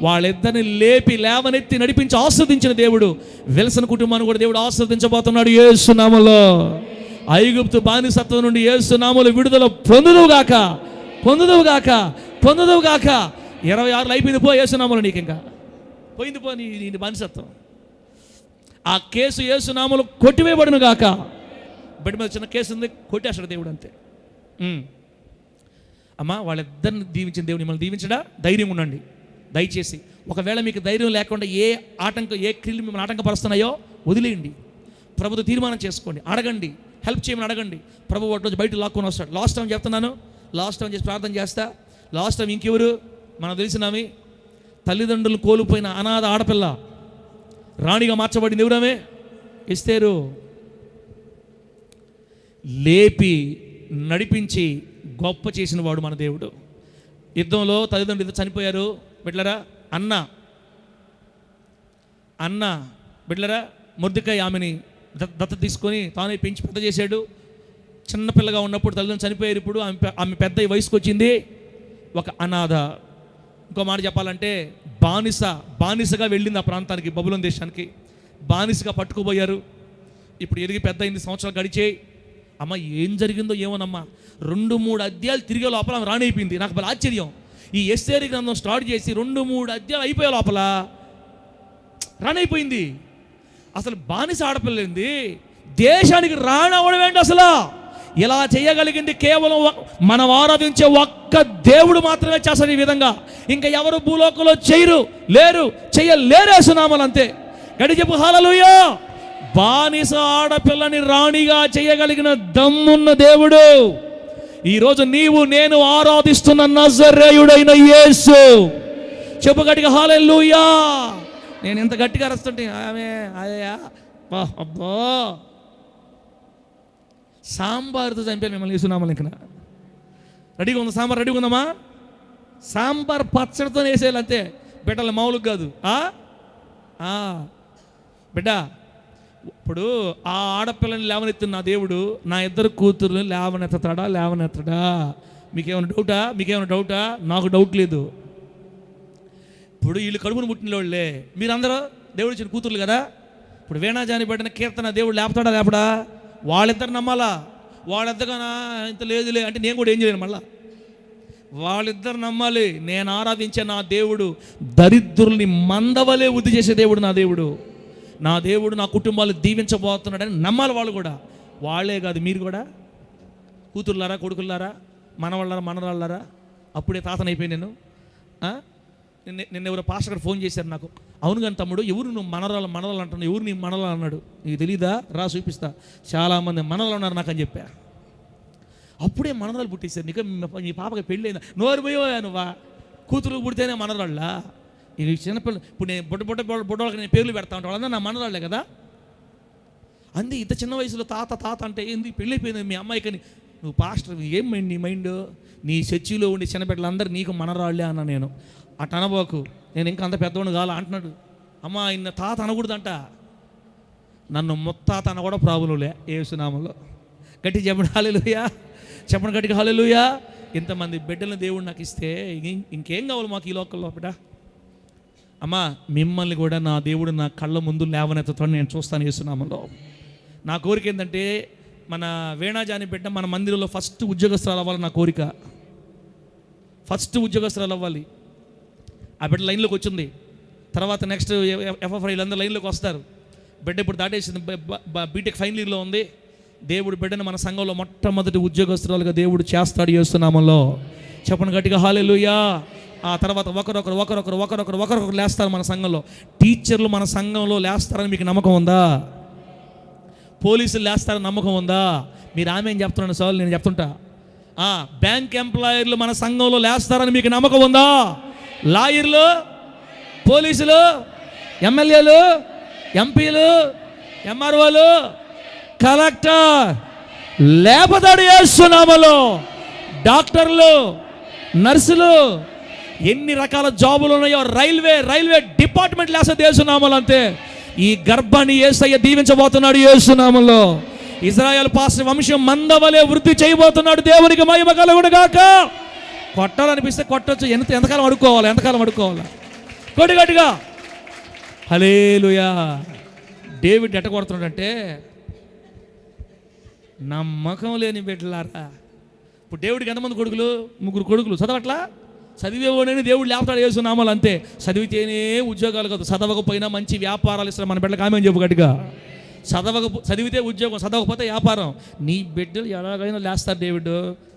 వాళ్ళిద్దరిని లేపి లేవనెత్తి నడిపించి ఆస్వాదించిన దేవుడు వెలసన కుటుంబాన్ని కూడా దేవుడు ఆస్వాదించబోతున్నాడు యేసు నామములో. ఐగుప్తు బానిసత్వం నుండి యేసు నామములో విడుదల పొందుదువుగాక, పొందుదువుగాక, పొందుదువుగాక. 26 అయిపోయింది పో యేసు నామములో. నీకు ఇంకా పోయింది పో నీ బానిసత్వం. ఆ కేసు యేసు నామములో కొట్టివేయబడును గాక. బిడ్డ మీద చిన్న కేసు ఉంది, కొట్టేస్తాడు దేవుడు అంతే. అమ్మా, వాళ్ళిద్దరిని దీవించిన దేవుడు మిమ్మల్ని దీవించడా? ధైర్యం ఉండండి దయచేసి. ఒకవేళ మీకు ధైర్యం లేకుండా ఏ క్రియలు మిమ్మల్ని ఆటంకపరుస్తున్నాయో వదిలేయండి. ప్రభుతో తీర్మానం చేసుకోండి, అడగండి, హెల్ప్ చేయమని అడగండి. ప్రభు వాటి నుంచి బయట లాక్కొని వస్తాడు. లాస్ట్ టైం చెప్తున్నాను, లాస్ట్ టైం చేసి ప్రార్థన చేస్తా. లాస్ట్ టైం ఇంకెవరు మనకు తెలిసినవి, తల్లిదండ్రులు కోల్పోయిన అనాథ ఆడపిల్ల రాణిగా మార్చబడింది ఎవరమే? ఎస్తేరు. లేపి నడిపించి గొప్ప చేసిన వాడు మన దేవుడు. యుద్ధంలో తల్లిదండ్రులు చనిపోయారు బిడ్డలరా. అన్న బిడ్డలరా మొర్దెకాయి ఆమెని దత్త తీసుకొని తానే పెంచి పెద్ద చేశాడు. చిన్నపిల్లగా ఉన్నప్పుడు తల్లిదండ్రులు చనిపోయారు. ఇప్పుడు ఆమె పెద్ద వయసుకు వచ్చింది, ఒక అనాథ. ఇంకో మాట చెప్పాలంటే బానిసగా వెళ్ళింది ఆ ప్రాంతానికి, బబులోను దేశానికి. బానిసగా పట్టుకుపోయారు. ఇప్పుడు ఎదిగి పెద్ద 8 సంవత్సరాలు గడిచాయి. అమ్మ ఏం జరిగిందో ఏమోనమ్మా, 2-3 అధ్యాయాలు తిరిగే లోపల ఆమె రాణైపోయింది. నాకు బల ఆశ్చర్యం. ఈ ఎస్తేరు గ్రంథం స్టార్ట్ చేసి 2-3 అధ్యాయాలు అయిపోయే లోపల రాణైపోయింది. అసలు బానిస ఆడపిల్లింది, దేశానికి రాణవడం ఏంటి? అసలు ఇలా చేయగలిగింది కేవలం మనం ఆరాధించే ఒక్క దేవుడు మాత్రమే చేస్తారు ఈ విధంగా. ఇంకా ఎవరు భూలోకంలో చేయలేరేసునామలు అంతే. గడి చెప్పు హల్లెలూయా. బానిస ఆడపిల్లని రాణిగా చేయగలిగిన దమ్మున్న దేవుడు ఈరోజు నీవు నేను ఆరాధిస్తున్న నజరేయుడైన యేసు. చెప్పు గట్టిగా హల్లెలూయా. నేను ఎంత గట్టిగా అరుస్తుంటే ఆమె అయ్యా అబ్బో, సాంబార్తో చంపాను మిమ్మల్ని వేసునామలు. ఇంకా రెడీగా ఉందా సాంబార్? రెడీగా ఉందమ్మా? సాంబార్ పచ్చడితో వేసేయాలి అంతే, బిడ్డల మామూలుగా కాదు. బిడ్డ, ఇప్పుడు ఆ ఆడపిల్లని లేవనెత్తున్న నా దేవుడు నా 2 కూతుర్ని లేవనెత్తడా? మీకేమైనా డౌటా? నాకు డౌట్ లేదు. ఇప్పుడు వీళ్ళు కడుపును పుట్టిన వాళ్ళే, మీరందరూ దేవుడు ఇచ్చిన కూతుర్లు కదా. ఇప్పుడు వీణాజాని పెట్టిన కీర్తన దేవుడు లేపడా? వాళ్ళిద్దరు నమ్మాలా? వాళ్ళిద్దరుగా ఇంత లేదులే అంటే నేను కూడా ఏం చేయలేను. మళ్ళా వాళ్ళిద్దరు నమ్మాలి. నేను ఆరాధించే నా దేవుడు దరిద్రుల్ని మందవలే వృద్ధి చేసే దేవుడు నా దేవుడు. నా దేవుడు నా కుటుంబాలు దీవించబోతున్నాడని నమ్మాలి వాళ్ళు కూడా. వాళ్ళే కాదు, మీరు కూడా. కూతుర్లారా, కొడుకులారా, మనరాళ్ళారా, అప్పుడే తాతనైపోయి నేను. నిన్న ఎవరో పాస్టర్ గారు ఫోన్ చేశారు నాకు. అవును కానీ తమ్ముడు, ఎవరు నువ్వు మనరాలు అంటున్నావు, ఎవరు నీ మనరాలు అన్నాడు. నీకు తెలీదా? రా చూపిస్తా. చాలామంది మనరాలు ఉన్నారు నాకు అని చెప్పా. అప్పుడే మనరాలు పుట్టేశారు. నీకు నీ పాపకి పెళ్ళి అయిందా? నోరు పోయా నువ్వా? కూతురు పుడితేనే మనరాళ్ళ? ఈ చిన్నపిల్లలు ఇప్పుడు నేను బుడ్డోళ్ళకి నేను పేర్లు పెడతా ఉంటాను, వాళ్ళందరూ నా మనరాళ్ళే కదా. అంది ఇంత చిన్న వయసులో తాత తాత అంటే ఏంది, పెళ్ళైపోయింది మీ అమ్మాయికని. నువ్వు పాస్టర్ ఏం మైండ్ నీ మైండ్, నీ చర్చిలో ఉండే చిన్నపిల్లలందరూ నీకు మనరాళ్ళే అన్నా. నేను అటు అనబోకు, నేను ఇంకా అంత పెద్దవాడిని కావాలా అంటున్నాడు. అమ్మ ఇన్న తాత అనకూడదంట, నన్ను ముత్తాత అన్న కూడా ప్రాబ్లంలే యేసునామంలో. గట్టి చెప్పండి హల్లెలూయా, చెప్పండి గట్టిగా హల్లెలూయా. ఇంతమంది బిడ్డలను దేవుడు నాకు ఇస్తే ఇంకేం కావాలి మాకు ఈ లోకల్లో బిడ్డ. అమ్మా మిమ్మల్ని కూడా నా దేవుడు నా కళ్ళ ముందు లేవనెత్తుతాడు, నేను చూస్తాను యేసునామంలో. నా కోరిక ఏంటంటే మన వేణాజాని బిడ్డ మన మందిరంలో ఫస్ట్ ఉద్యోగస్తురాలు అవ్వాలి నా కోరిక. ఫస్ట్ ఉద్యోగస్తురాలు అవ్వాలి. ఆ బిడ్డ లైన్లోకి వచ్చింది. తర్వాత నెక్స్ట్ ఎఫ్ఎఫ్ఐ వీళ్ళందరూ లైన్లోకి వస్తారు. బిడ్డ ఇప్పుడు దాటేసింది, బీటెక్ ఫైనల్ ఇయర్లో ఉంది. దేవుడు బిడ్డను మన సంఘంలో మొట్టమొదటి ఉద్యోగస్తురాలుగా దేవుడు చేస్తాడు యేసునామంలో. చెప్పండి గట్టిగా హల్లెలూయా. ఆ తర్వాత ఒకరొకరు లేస్తారు మన సంఘంలో. టీచర్లు మన సంఘంలో లేస్తారని మీకు నమ్మకం ఉందా? పోలీసులు లేస్తారని నమ్మకం ఉందా? మీరు ఆమె ఏం చెప్తున్నాను సార్, నేను చెప్తుంటా. బ్యాంక్ ఎంప్లాయర్లు మన సంఘంలో లేస్తారని మీకు నమ్మకం ఉందా? లాయర్లు, పోలీసులు, ఎమ్మెల్యేలు, ఎంపీలు, ఎంఆర్ఓలు, కలెక్టర్ లేపదాడు యేసునామములో. డాక్టర్లు, నర్సులు, ఎన్ని రకాల జాబులు ఉన్నాయో, రైల్వే డిపార్ట్మెంట్ లేస్తుంది యేసునామములో. అంతే. ఈ గర్భాన్ని యేసయ్య దీవించబోతున్నాడు యేసునామములో. ఇజ్రాయెల్ పాస్ వంశం మందవలే వృద్ధి చేయబోతున్నాడు. దేవునికి మహిమ కలుగును గాక. కొట్టాలనిపిస్తే కొట్టొచ్చు. ఎంతకాలం అడుక్కోవాలి కొట్టిగట్టుగా హల్లెలూయా. డేవిడ్ ఎట్ట కొడుతున్నాడంటే, నమ్మకం లేని బిడ్డలారా. ఇప్పుడు దేవుడికి ఎంతమంది కొడుకులు? 3 కొడుకులు. చదవట్లా? చదివేవాడని దేవుడు లేపుతాడు యేసునామములో. అంతే. చదివితేనే ఉద్యోగాలు కాదు, చదవకపోయినా మంచి వ్యాపారాలు ఇస్తారు మన బిడ్డలకు. ఆమె చెప్పు గట్టిగా. చదివితే ఉద్యోగం, చదవకపోతే వ్యాపారం. నీ బిడ్డలు ఎలాగైనా లేస్తారు.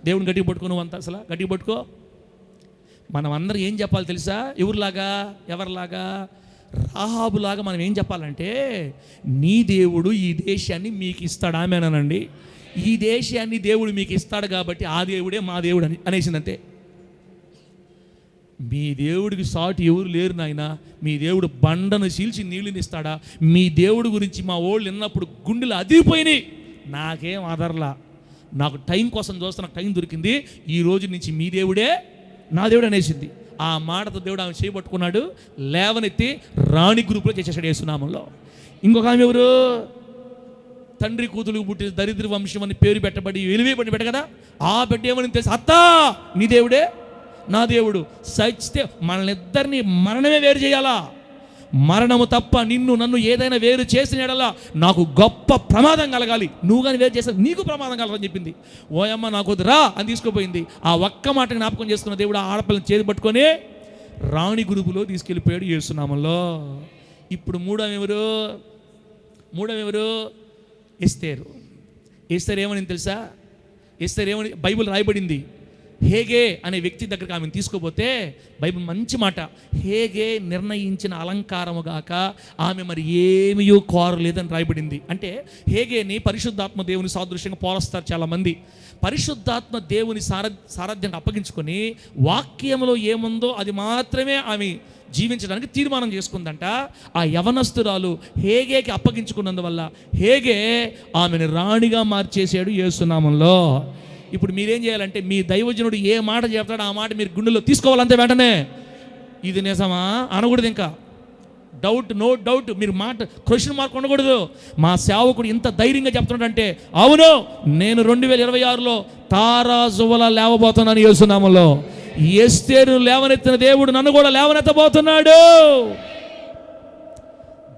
దేవుడిని గట్టిగా పట్టుకో. నువ్వు అంతా అసలు గట్టిగా పట్టుకో. మనం అందరం ఏం చెప్పాలి తెలుసా? ఎవరిలాగా? రాహాబులాగా మనం ఏం చెప్పాలంటే, నీ దేవుడు ఈ దేశాన్ని మీకు ఇస్తాడు. ఆమేనండి. ఈ దేశాన్ని దేవుడు మీకు ఇస్తాడు కాబట్టి ఆ దేవుడే మా దేవుడు అనేసిందంతే. మీ దేవుడికి సాటి ఎవరు లేరు నాయన. మీ దేవుడు బండను చీల్చి నీళ్ళని ఇస్తాడా? మీ దేవుడి గురించి మా ఓళ్ళు విన్నప్పుడు గుండెలు అదిరిపోయినాయి. నాకేం ఆధారలా, నాకు టైం కోసం చూస్తే నాకు టైం దొరికింది. ఈ రోజు నుంచి మీ దేవుడే నా దేవుడు అనేసింది. ఆ మాటతో దేవుడు ఆమె చేయబట్టుకున్నాడు, లేవనెత్తి రాణి గ్రూపులో చేసేసాడు యేసునామంలో. ఇంకొక ఆమె ఎవరు? తండ్రి కూతురు పుట్టి దరిద్ర వంశం అని పేరు పెట్టబడి వెలివేయబడి బిడ్డ కదా. ఆ బిడ్డ ఏమని తెలుసు? అత్తా నీ దేవుడే నా దేవుడు. సచ్చితే మనల్నిద్దరినీ మరణమే వేరు చేయాలా? మరణము తప్ప నన్ను ఏదైనా వేరు చేసిన ఎడలా నాకు గొప్ప ప్రమాదం కలగాలి. నువ్వు కానీ వేరు చేస్తే నీకు ప్రమాదం కలగని చెప్పింది. ఓయమ్మ నాకు రా అని తీసుకుపోయింది. ఆ ఒక్క మాట జ్ఞాపకం చేసుకున్న దేవుడు ఆ ఆడపిల్లని చేతి పట్టుకొని రాణి గ్రూపులో తీసుకెళ్ళిపోయాడు యేసునామంలో. ఇప్పుడు మూడవ ఎవరు? ఎస్తేరు. ఏమని తెలుసా? ఏమని బైబిల్ రాయబడింది? హేగే అనే వ్యక్తి దగ్గరికి ఆమెను తీసుకుపోతే బైబిల్ మంచి మాట, హేగే నిర్ణయించిన అలంకారముగాక ఆమె మరి ఏమీ కోరలేదని రాయబడింది. అంటే హేగేని పరిశుద్ధాత్మ దేవుని సాదృశ్యంగా పోలుస్తారు చాలామంది. పరిశుద్ధాత్మ దేవుని సారథ్యాన్ని అప్పగించుకొని వాక్యంలో ఏముందో అది మాత్రమే ఆమె జీవించడానికి తీర్మానం చేసుకుందంట. ఆ యవనస్తురాలు హేగేకి అప్పగించుకున్నందువల్ల హేగే ఆమెను రాణిగా మార్చేసాడు యేసునామంలో. ఇప్పుడు మీరేం చేయాలంటే, మీ దైవజనుడు ఏ మాట చెప్తాడో ఆ మాట మీరు గుండెలో తీసుకోవాలంతే. వెంటనే ఇది నిజమా అనకూడదు. ఇంకా నో డౌట్. మీరు మాట క్వశ్చన్ మార్క్ ఉండకూడదు. మా సేవకుడు ఇంత ధైర్యంగా చెప్తున్నాడంటే, అవును నేను 2026లో తారాజువలా లేవబోతున్నాను యేసునామంలో. ఎస్తేరు లేవనెత్తిన దేవుడు నన్ను కూడా లేవనెత్తబోతున్నాడు.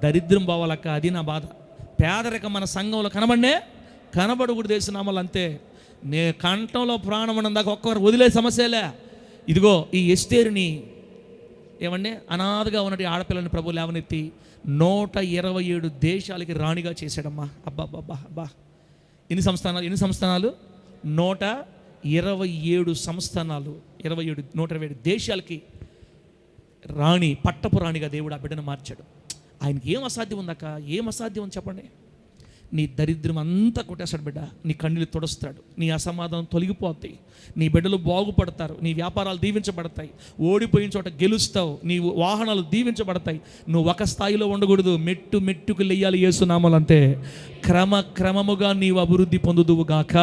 దరిద్రం పోవాలక్క, అది నా బాధ. పేదరికం మన సంఘంలో కనబడకూడదు యేసునామంలో. అంతే. నే కంఠంలో ప్రాణం ఉన్నదాకా ఒక్కరు వదిలే సమస్యలే. ఇదిగో ఈ ఎస్తేరుని ఏమండి అనాథగా ఉన్నట్టు ఆడపిల్లని ప్రభు లేవనెత్తి 127 దేశాలకి రాణిగా చేశాడమ్మా. అబ్బా ఎన్ని సంస్థానాలు? 127 సంస్థానాలు, 127 దేశాలకి రాణి, పట్టపు రాణిగా దేవుడు ఆ బిడ్డను మార్చాడు. ఆయనకి ఏం అసాధ్యం ఉందాక? ఏం అసాధ్యం అని చెప్పండి. నీ దరిద్రం అంతా కొట్టేస్తాడు బిడ్డ. నీ కన్నీళ్ళు తుడుస్తాడు, నీ అసమాధానం తొలగిపోతాయి, నీ బిడ్డలు బాగుపడతారు, నీ వ్యాపారాలు దీవించబడతాయి, ఓడిపోయిన చోట గెలుస్తావు, నీ వాహనాలు దీవించబడతాయి. నువ్వు ఒక స్థాయిలో ఉండకూడదు, మెట్టు మెట్టుకు లెయ్యాలి యేసునామములో. అంతే క్రమముగా నీవు అభివృద్ధి పొందుదువు గాక.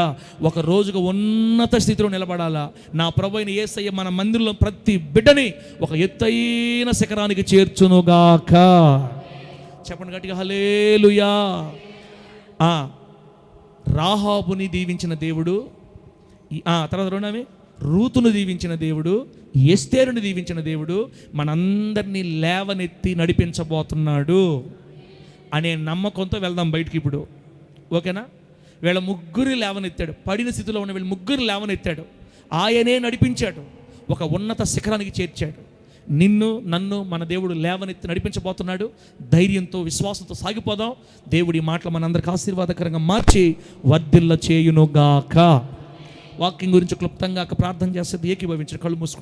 ఒక రోజుగా ఉన్నత స్థితిలో నిలబడాలా. నా ప్రభువైన యేసయ్య మన మందిరంలో ప్రతి బిడ్డని ఒక ఎత్తైన శిఖరానికి చేర్చునుగాక. చెప్పండి గట్టిగా హల్లెలూయా. రాహాబుని దీవించిన దేవుడు, తర్వాత రెండవది రూతును దీవించిన దేవుడు, ఎస్తేరుని దీవించిన దేవుడు మనందరినీ లేవనెత్తి నడిపించబోతున్నాడు అనే నమ్మకంతో వెళ్దాం బయటికి ఇప్పుడు. ఓకేనా? వీళ్ళ ముగ్గురు లేవనెత్తాడు, పడిన స్థితిలో ఉన్న వీళ్ళ ముగ్గురు లేవనెత్తాడు, ఆయనే నడిపించాడు, ఒక ఉన్నత శిఖరానికి చేర్చాడు. నిన్ను నన్ను మన దేవుడు లేవనెత్తి నడిపించబోతున్నాడు. ధైర్యంతో విశ్వాసంతో సాగిపోదాం. దేవుడి మాటలు మనందరికి ఆశీర్వాదకరంగా మార్చి వర్ధిల్ల చేయునుగాక. వాక్యం గురించి క్లుప్తంగా ప్రార్థన చేస్తే ఏకీభవించిన కళ్ళు మూసుకుంటాం.